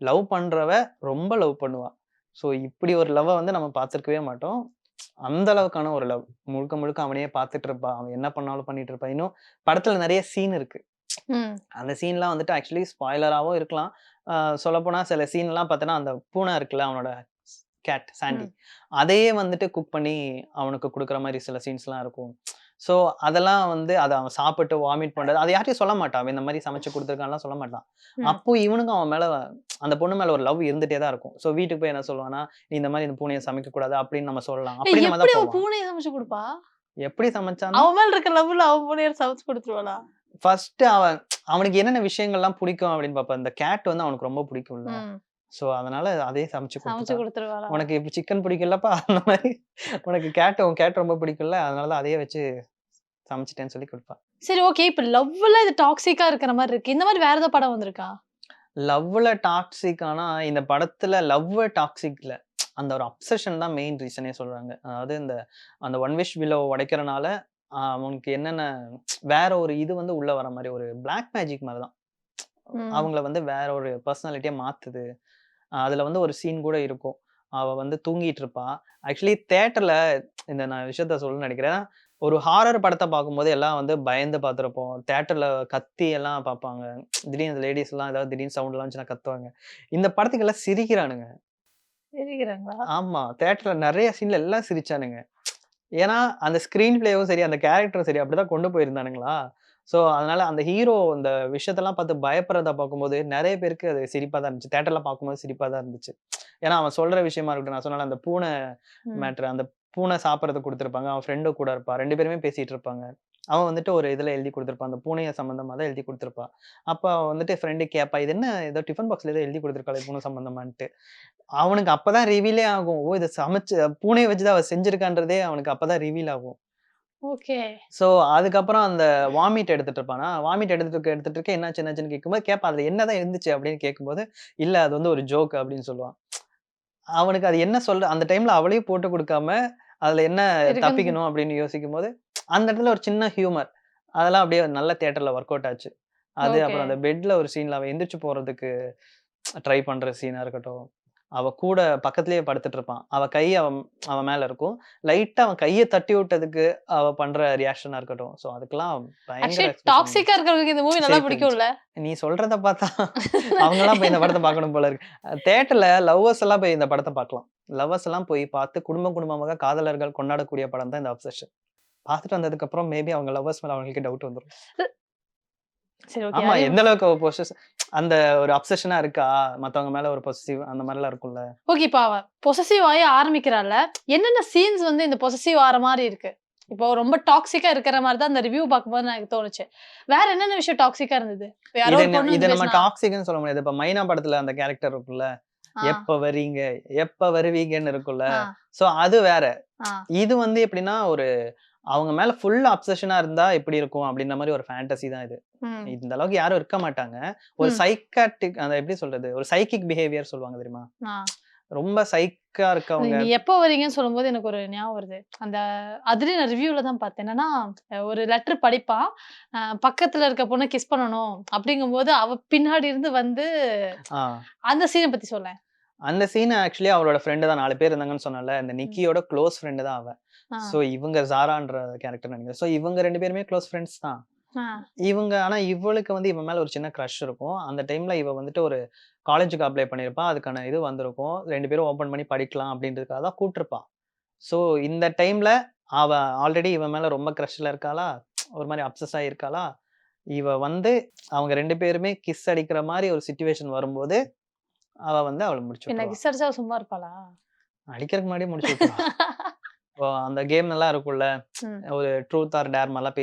லவ் பண்றவ ரொம்ப லவ் பண்ணுவா. ஸோ இப்படி ஒரு லவ்வ வந்து நம்ம பார்த்திருக்கவே மாட்டோம். அந்த அளவுக்கான ஒரு லவ். முழுக்க முழுக்க அவனையே பார்த்துட்டு இருப்பா. அவன் என்ன பண்ணாலும் பண்ணிட்டு இருப்பா. இன்னும் படத்துல நெறைய சீன் இருக்கு. ம். அந்த சீன்லாம் வந்துட்டு ஆக்சுவலி ஸ்பாய்லராவும் இருக்கலாம். அ சொல்லப்போனா சில சீன்லாம் பார்த்தன்னா, அந்த பூனை இருக்குல்ல அவனோட கேட் சாண்டி. ம். அதையே வந்துட்டு குக் பண்ணி அவனுக்கு குடுக்குற மாரி சில சீன்ஸ்லாம் இருக்கும். ஸோ அதெல்லாம் வந்து அத அவன் சாப்பிட்டு வாமிட் பண்றது, அத யார்ட்டயும் சொல்ல மாட்டான். அவன் இந்த மாரி சமைச்சு குடுத்துருக்கான்லாம் சொல்ல மாட்டான். ம். அப்போ இவனுக்கும் அவன் மேல அந்த பொண்ணு மேல ஒரு லவ் இருந்துட்டே தான் இருக்கும். ஸோ வீட்டுக்கு போய் என்ன சொல்லுவான்னா, "நீ இந்த மாரி இந்த பூனைய சமைக்கக்கூடாது" அப்படின்னு நம்ம சொல்லலாம். அப்படி நம்ம எப்படி தான் அவ போவான். பூனைய சமைச்சு குடுப்பா? எப்படி சமைச்சான்னா, அவன் மேல இருக்க லவ்ல அவ பூனைய சமைச்சு குடுத்துருவாளா? ஃபர்ஸ்ட்டு அவனுக்கு என்னென்ன விஷயங்கள்லாம் புடிக்கும் அப்படின்னு பார்ப்பான். இந்த கேட் வந்து அவனுக்கு ரொம்ப புடிக்கும்ல. ம். ஸோ அதனால அதே சமைச்சு சமைச்சு குடுத்துட்டா. குடுத்துருவாளா? உனக்கு இப்ப சிக்கன் பிடிக்கலப்பா அந்த மாரி உனக்கு உன் கேட் ரொம்ப பிடிக்கும்ல. அதனால தான் அதையே வச்சு சமைச்சுட்டேன்னு சொல்லி குடுப்பா. சரி, ஓகே. இப்ப லவ்ல இது டாக்ஸிக்கா இருக்கிற மாரி இருக்கு. இந்த மாரி வேற ஏதாவது படம் வந்திருக்கா? லவ்ல டாக்ஸிக் ஆனா இந்த படத்துல டாக்ஸிக் இல்ல. அந்த ஒரு அப்சஷன் தான் மெயின் ரீசனே சொல்றாங்க. அதாவது அந்த ஒன் விஷ் வில்லோ உடைக்கிறனால அவனுக்கு என்னென்ன வேற ஒரு இது வந்து உள்ள வர மாரி ஒரு பிளாக் மேஜிக் மாரி தான். ம். அவங்கள வந்து வேற ஒரு பெர்சனாலிட்டியா மாத்துது. அதுல வந்து ஒரு சீன் கூட இருக்கும். அவ வந்து தூங்கிட்டு இருப்பா. ஆக்சுவலி தியேட்டர்ல நான் விஷயத்த சொல்லணும்னு நெனைக்கிறேன். ஒரு ஹாரர் படத்த பார்க்கும்போது எல்லாம் வந்து பயந்து பார்த்திருப்போம். தியேட்டர்ல கத்தி எல்லாம் பார்ப்பாங்க. திடீர்னு இந்த லேடீஸ்லாம் ஏதாவது திடீர்னு சவுண்ட்லாம் வந்துச்சுன்னா கத்துவாங்க. இந்த படத்துக்கு எல்லாம் சிரிக்கிறானுங்க. சிரிக்கிறாங்களா? ஆமா. தியேட்டர்ல நெறைய சீன்ல எல்லாம் சிரிச்சானுங்க. ஏன்னா, அந்த ஸ்கிரீன் பிளேவும் சரி, அந்த கேரக்டரும் சரி அப்படிதான் கொண்டு போயிருந்தானுங்களா. ஸோ, அதனால அந்த ஹீரோ இந்த விஷயத்தெல்லாம் பார்த்து பயப்படுறத பார்க்கும்போது, நெறைய பேருக்கு அது சிரிப்பா தான் இருந்துச்சு. தியேட்டர்ல பார்க்கும்போது சிரிப்பா தான் இருந்துச்சு. ஏன்னா, அவன் சொல்ற விஷயமா இருக்கட்டும், நான் சொன்னேன்ல அந்த பூனை ம். மேட்டர். அந்த பூனை சாப்பிடுறதுக்கு குடுத்துருப்பாங்க. அவன் ஃப்ரெண்டும் கூட இருப்பா. 2 பேருமே பேசிட்டு இருப்பாங்க. அவன் வந்துட்டு ஒரு இதுல எழுதி குடுத்திருப்பான். அந்த பூனைய சம்மந்தமா தான் எழுதி குடுத்திருப்பா. அப்ப அவ வந்துட்டு ஃப்ரெண்ட் கேட்பா, "இது என்ன ஏதோ டிஃபன் பாக்ஸ்ல ஏதோ எழுதி குடுத்திருக்காளே பூனை சம்மந்தமான்ட்டு." அவனுக்கு அப்பதான் ரிவீலே ஆகும். ஓ! இத சமைச்சு பூனைய வச்சு தான் அவ செஞ்சிருக்கான்றதே அவனுக்கு அப்பதான் ரிவீல் ஆகும். ஓகே. ஸோ அதுக்கப்புறம் அந்த வாமிட் எடுத்துட்டு இருப்பானா, வாமிட் எடுத்துட்டு இருக்க என்னாச்சுன்னு கேட்கும்போது கேட்பான். அதுல என்னதான் இருந்துச்சு அப்படின்னு கேட்கும்போது, இல்ல அது வந்து ஒரு ஜோக் அப்படின்னு சொல்லுவான். அவனுக்கு அது என்ன சொல்ற அந்த டைம்ல அவளையும் போட்டு குடுக்காம, அதுல என்ன இருக்குன்னு தப்பிக்கணும் அப்படின்னு யோசிக்கும்போது, அந்த இடத்துல ஒரு சின்ன ஹியூமர். அதெல்லாம் அப்படியே நல்ல தியேட்டர்ல ஒர்க் அவுட் ஆச்சு. அது ஓகே. அப்புறம் அந்த பெட்ல ஒரு சீன்ல அவன் எந்திரிச்சு போறதுக்கு ட்ரை பண்ற சீனா இருக்கட்டும். அவ கூட பக்கத்திலேயே படுத்துட்டு இருப்பான். அவ கை அவன் மேல இருக்கும். லைட்டா அவன் கைய தட்டி விட்டதுக்கு அவ பண்ற ரியாக்ஷனா இருக்கட்டும். சோ அதுக்கெல்லாம் பயங்கர ஆக்சுவலி எக்ஸ்பிரஷன் டாக்ஸிக்கா இருக்கிறவங்களுக்கு இந்த மூவி நல்லா சிரிப்பு இருந்துச்சு. பிடிக்கும்ல? நீ சொல்றத பார்த்தா அவங்கலாம் போய் இந்த படத்த பார்க்கணும் போல இருக்கு. தியேட்டர்ல லவ்வர்ஸ் எல்லாம் போய் இந்த படத்த பார்க்கலாம். லவ்வர்ஸ் எல்லாம் போய் பார்த்து குடும்பமாக காதலர்கள் கொண்டாடக்கூடிய படம் தான் இந்த அப்சஷன். பார்த்துட்டு வந்ததுக்கு அப்புறம் மேபி அவங்க லவ்வர்ஸ் மேல அவங்களுக்கே டவுட் வந்துரும். சரி ஓகே. ஆமா, எந்த அளவுக்கு அவ அந்த ஒரு அப்சஷனா இருக்கா? மத்தவங்க மேல ஒரு பொசசிவ் அந்த மாரிலாம் இருக்கும்ல. ஓகே. இப்ப அவ பொசசிவ் ஆகி ஆரம்பிக்கிறாள்ல. என்னென்ன சீன்ஸ் வந்து இந்த பொசசிவ் ஆற மாரி இருக்கு? இப்போ ரொம்ப டாக்ஸிக்கா இருக்கிற மாரி தான் அந்த ரிவ்யூ பார்க்கும்போது எனக்கு தோணுச்சு. வேற என்னென்ன விஷயம் டாக்ஸிக்கா இருந்தது? இப்ப யாரோ ஒரு பொண்ணு இத வந்து நம்ம பேசினா டாக்ஸிக்ன்னு சொல்ல முடியாது. இப்ப மைனா படத்துல அந்த கேரக்டர் இருக்குல்ல. ஆ, எப்ப வரீங்க? எப்ப வருவீங்கன்னு இருக்கும்ல. ஆ, சோ அது வேற. ஆ. இது வந்து எப்படின்னா, அவங்க மேல ஃபுல் அப்சஷனா இருந்தா எப்படி இருக்கும்? அப்படின்ற மாரி ஒரு ஃபேண்டஸி தான் இது. ம், இந்த அளவுக்கு யாரும் இருக்க மாட்டாங்க. ஒரு ம். சைக்காட்ரிக் அந்த எப்படி சொல்றது? ஒரு சைக்கிக் பிஹேவியர் சொல்லுவாங்க தெரியுமா? ஆ. ரொம்ப சைக்கா இருக்கவங்க. நீ எப்போ வரீங்கன்னு சொல்லும்போது எனக்கு ஒரு ஞாபகம் வருது. அந்த அதுலயும் நான் ரிவ்யூல தான் பார்த்தேன். என்னன்னா, ஒரு லெட்டர் படிப்பான். பக்கத்துல இருக்க பொண்ண கிஸ் பண்ணணும் அப்படிங்கும்போது, அவ பின்னாடி இருந்து வந்து ஆ. அந்த சீன பத்தி சொல்லேன். அந்த சீன் ஆக்சுவலி அவளோட ஃப்ரெண்ட் தான் 4 பேர் இருந்தாங்கன்னு சொன்னேன்ல. இந்த ம். நிக்கியோட க்ளோஸ் ஃப்ரெண்ட் தான் அவ. ஆ, சோ இவங்க ஜாரான்ற கேரக்டர் நடிக்கிறா. சோ இவங்க 2 பேருமே க்ளோஸ் ஃப்ரெண்ட்ஸ் தான். ஆ. ஆனா இவளுக்கு வந்து இவன் மேல ஒரு சின்ன கிரஷ் இருக்கும். அந்த டைம்ல இவ வந்துட்டு ஒரு காலேஜுக்கு அப்ளை பண்ணியிருப்பா. அதுக்கான இது வந்திருக்கும். 2 பேரும் ஓப்பன் பண்ணி படிக்கலாம் அப்படின்றதுக்காக தான் கூப்ட்டுருப்பா. சோ இந்த டைம்ல அவ ஆல்ரெடி இவன் மேல ரொம்ப கிரஷ்ல இருக்காளா? ஒரு மாரி அப்சஸ் ஆயிருக்காளா? இவ வந்து அவங்க 2 பேருமே கிஸ் அடிக்கிற மாரி ஒரு சிச்சுவேஷன் வரும்போது, அவ வந்து அவள முடிச்சு என்ன விட்டுருவா. கிஸ் அடிச்சா அவ சும்மா இருப்பாளா? அடிக்கிறதுக்கு முன்னாடியே முடிச்சு விட்டுருவா. இப்போ அந்த கேம் எல்லாம் இருக்கும்ல. ம், ஒரு ட்ரூத் ஆர் டேர் மாரிலாம்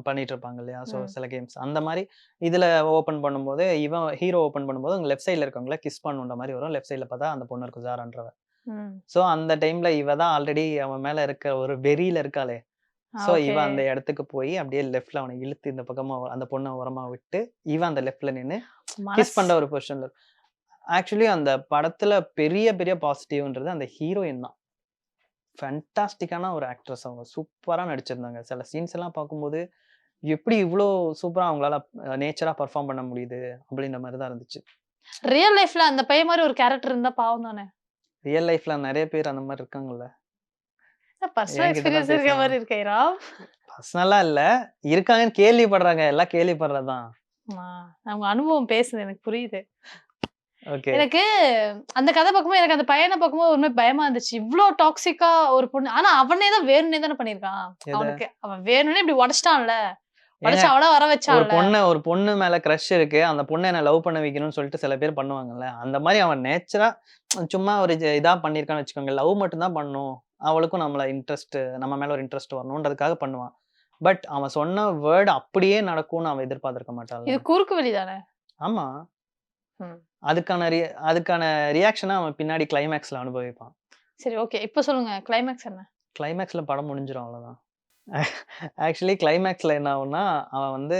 பண்ணிட்டு இருப்பாங்க இல்லையா? ஸோ ம், சில கேம்ஸ். அந்த மாரி இதுல ஓப்பன் பண்ணும்போது, இவன் ஹீரோ ஓப்பன் பண்ணும்போது, அங்க லெஃப்ட் சைட்ல இருக்கவங்கள கிஸ் பண்ணுன்ற மாரி வரும். லெஃப்ட் சைட்ல பார்த்தா அந்த பொண்ணு இருக்கும் ஜாரான்றவ. ம். ஸோ அந்த டைம்ல இவ தான் ஆல்ரெடி அவன் மேல இருக்க ஒரு வெறியில இருக்காளே. ஸோ இவ ஓகே. அந்த இடத்துக்கு போய் அப்படியே லெஃப்ட்ல அவன இழுத்து இந்த பக்கமா அந்த பொண்ண ஓரமா விட்டு, இவன் அந்த லெஃப்ட்ல நின்னு கிஸ் மனசு பண்ற ஒரு பொசிஷன்ல ஆக்சுவலி அந்த படத்துல பெரிய பெரிய பாசிட்டிவ்ன்றது அந்த ஹீரோயின் தான். ஃபேன்டாஸ்டிக்கான ஒரு ஆக்ட்ரஸ் அவங்க. சூப்பரா நடிச்சிருந்தாங்க. சில சீன்ஸ் எல்லாம் பார்க்கும்போது, எப்படி இவ்ளோ சூப்பரா அவங்களால நேச்சரா பெர்ஃபார்ம் பண்ண முடியுது? அப்படின்ற மாரி தான் இருந்துச்சு. ரியல் லைஃப்ல அந்த பையன் மாரி ஒரு கேரக்டர் இருந்தா பாவம் தானே! ரியல் லைஃப்ல நெறைய பேர் அந்த மாரி இருக்காங்கல்ல. பர்சனல் என்கிட்ட தான் எக்ஸ்பீரியன்ஸ் இருக்க பேசுவாங்க. மாரி இருக்கே ராவ். பர்சனலா இல்ல. இருக்காங்கன்னு கேள்விப்படுறாங்க. எல்லாம் கேள்விப்படுறது தான். ஆ, அவங்க அனுபவம் பேசுது எனக்கு புரியுது. ஓகே. எனக்கு அந்த கதை பார்க்கும்போது எனக்கு அந்த பையன பார்க்கும்போது ஒரு மாரி பயமா இருந்துச்சு. இவ்ளோ டாக்ஸிக்கா ஒரு பொண்ணு. ஆனா அவனே தான் வேணும்னே தானே பண்ணியிருக்கான். எத? அவனுக்கு அவன் வேணும்னே இப்படி உடைச்சிட்டான்ல. ஏங்க உடைச்சு அவளா வர ஒரு வச்சான்ல. ஒரு பொண்ணு மேல கிரஷ் இருக்கு. அந்த பொண்ண என்ன லவ் பண்ண வைக்கணும்னு சொல்லிட்டு சில பேர் பண்ணுவாங்கல்ல. அந்த மாரி அவன் நேச்சரா சும்மா ஒரு இதா பண்ணியிருக்கான்னு வச்சுக்கோங்க. லவ் மட்டும் தான் பண்ணணும். அவளுக்கும் நம்ம மேல ஒரு இன்ட்ரெஸ்ட் வரணும்ன்றதுக்காக பண்ணுவான். பட் அவன் சொன்ன வேர்ட் அப்படியே நடக்கும்னு அவன் எதிர்பார்த்திருக்க மாட்டான்ல. இது குறுக்கு வழி தானே. ஆமா. ம். அதுக்கான அதுக்கான ரியாக்ஷன அவன் பின்னாடி கிளைமாக்ஸ்ல அனுபவிப்பான். சரி ஓகே. இப்ப சொல்லுங்க கிளைமாக்ஸ் என்ன? கிளைமாக்ஸ்ல படம் முடிஞ்சிரும் அவ்வளவுதான். ஆக்சுவலி கிளைமாக்ஸ்ல என்ன ஆகும்னா, அவன் வந்து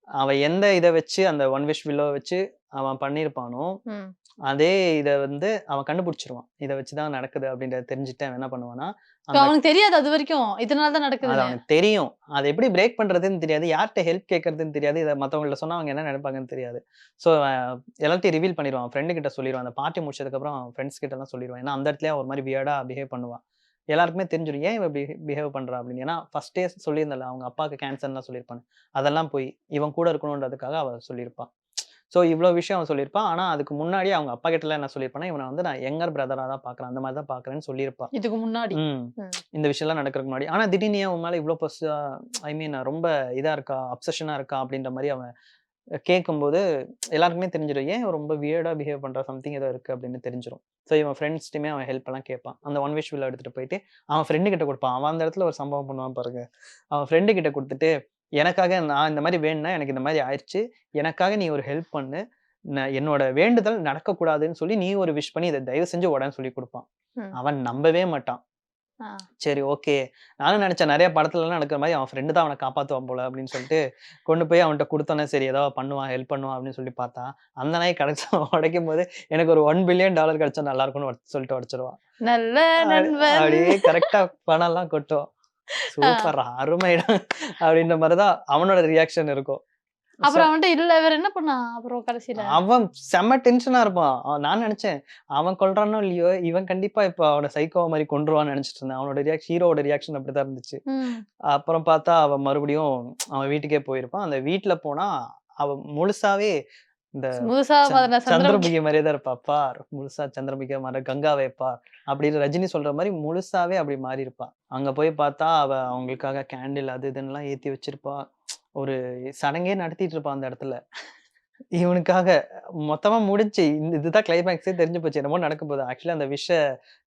அவன் எந்த இத வச்சு அந்த ஒன் விஷ் வில்லோவ வச்சு அவன் பண்ணியிருப்பானோ, ம். அதே இத வந்து அவன் கண்டுபிடிச்சுருவான். இத வச்சு தான் நடக்குது அப்படின்றத தெரிஞ்சுட்டு அவன் என்ன பண்ணுவான்னா, இப்ப அந்த அவனுக்கு தெரியாது அது வரைக்கும். இதனால தான் அது நடக்குதுன்னு. அவனுக்கு தெரியும். அத எப்படி பிரேக் பண்றதுன்னு தெரியாது. யார்ட்ட ஹெல்ப் கேட்கறதுன்னு தெரியாது. இத மத்தவங்கள்ட்ட சொன்னா அவங்க என்ன நினைப்பாங்கன்னு தெரியாது. ஸோ எல்லாத்தையும் ரிவீல் பண்ணிருவான். ஃப்ரெண்ட் கிட்ட சொல்லிருவான். அந்த பார்ட்டி முடிச்சதுக்கப்புறம் அவன் ஃப்ரெண்ட்ஸ் கிட்டலாம் சொல்லிருவான். ஏன்னா அந்த இடத்துலயே ஒரு மாரி வியர்டா பிஹேவ் பண்ணுவான். எல்லாருக்குமே தெரிஞ்சிரும். ஏன் இவ இப்படி பிஹேவ் பண்றா அப்படின்னு. ஏன்னா ஃபர்ஸ்ட்டே சொல்லியிருந்தேன்ல, அவங்க அப்பாவுக்கு கேன்சர்ன்லாம் சொல்லியிருப்பான்னு. அதெல்லாம் போய் இவன் கூட இருக்கணுன்றதுக்காக அவ சொல்லியிருப்பா. ஸோ இவ்ளோ விஷயம் அவன் சொல்லியிருப்பான். ஆனா அதுக்கு முன்னாடி அவங்க அப்பா கிட்டலாம் என்ன சொல்லியிருப்பான்னா, இவன வந்து நான் யங்கர் பிரதரா தான் பார்க்குறேன். அந்த மாரி தான் பார்க்குறேன்னு சொல்லியிருப்பா. இதுக்கு முன்னாடி. ம். ம். இந்த விஷயம்லாம் நடக்கிறதுக்கு முன்னாடி. ஆனா திடீர்னு ஏன் உன் மேல இவ்ளோ ஐ மீன் ரொம்ப இதா இருக்கா? அப்சஷனா இருக்கா? அப்படின்ற மாரி அவன் கேட்கும்போது எல்லாருக்குமே தெரிஞ்சிரும். ஏன் இவன் ரொம்ப வியர்டா பிஹேவ் பண்றா? சம்திங் ஏதோ இருக்கு அப்படின்னு தெரிஞ்சிரும். ஸோ இவன் ஃப்ரெண்ட்ஸ்ட்டயுமே அவன் ஹெல்ப் எல்லாம் கேட்பான். அந்த ஒன் விஷ் வில்ல எடுத்துட்டு போயிட்டு அவன் ஃப்ரெண்ட் கிட்ட குடுப்பான். அவன் அந்த இடத்துல ஒரு சம்பவம் பண்ணுவான் பாருங்க. அவன் ஃப்ரெண்ட் கிட்ட குடுத்துட்டு, எனக்காக நான் இந்த மாரி வேணும்னா எனக்கு இந்த மாரி ஆயிருச்சு. எனக்காக நீ ஒரு ஹெல்ப் பண்ணு. என்னோட வேண்டுதல் நடக்கக்கூடாதுன்னு சொல்லி நீ ஒரு விஷ் பண்ணி இத தயவு செஞ்சு உடன்னு சொல்லி குடுப்பான். ம். அவன் நம்பவே மாட்டான். சரி ஓகே, நானும் நினைச்சேன் நிறைய படத்துலலாம் நடக்கிற மாதிரி அவன் ஃப்ரெண்டு தான் அவனை காப்பாற்றுவான் போல அப்படின்னு சொல்லிட்டு கொண்டு போய் அவன்கிட்ட கொடுத்தோன்னே சரி ஏதோ பண்ணுவான் ஹெல்ப் பண்ணுவான் அப்படின்னு சொல்லி பார்த்தா அந்த நாய் கடைசி உடைக்கும் போது எனக்கு ஒரு $1 பில்லியன் கிடைச்சா நல்லா இருக்கும்னு சொல்லிட்டு உடைச்சிருவான். நல்ல நண்பன். அப்படியே கரெக்டா பணம் எல்லாம் கொட்டும். சூப்பர் அருமைடா அப்படின்ற மாதிரிதான் அவனோட ரியாக்ஷன் இருக்கும். அப்புறம் அவன்கிட்ட இல்ல வேற என்ன பண்ணா அப்புறம் கடைசியில? அவன் செம்ம டென்ஷனா இருப்பான். நான் நினைச்சேன் அவன் கொல்றானோ இல்லையோ இவன் கண்டிப்பா இப்ப அவனை சைக்கோ மாதிரி கொன்றுவான்னு நினைச்சிட்டு இருந்தேன். அவனோட ஹீரோவோட ரியாக்ஷன் அப்படிதான் இருந்துச்சு. அப்புறம் பார்த்தா அவன் மறுபடியும் அவன் வீட்டுக்கே போயிருப்பான். அந்த வீட்டுல போனா அவன் முழுசாவே இந்த முழுசா சந்திரமுகி மாதிரியே தான் இருப்பாப்பா, முழுசா சந்திரமுகி மாதிரி கங்கா வைப்பா அப்படின்னு ரஜினி சொல்ற மாதிரி முழுசாவே அப்படி மாறி இருப்பான். அங்க போய் பார்த்தா அவ அவங்களுக்காக கேண்டில் அது இதுன்னு ஏத்தி வச்சிருப்பா. ஒரு சடங்கே நடத்திட்டு இருப்பான் அந்த இடத்துல. இவனுக்காக மொத்தமா முடிஞ்சு இதுதான் கிளைமேக்ஸே தெரிஞ்சு போச்சு. என்னமோ நடக்க போகுது. ஆக்சுவலி அந்த விஷ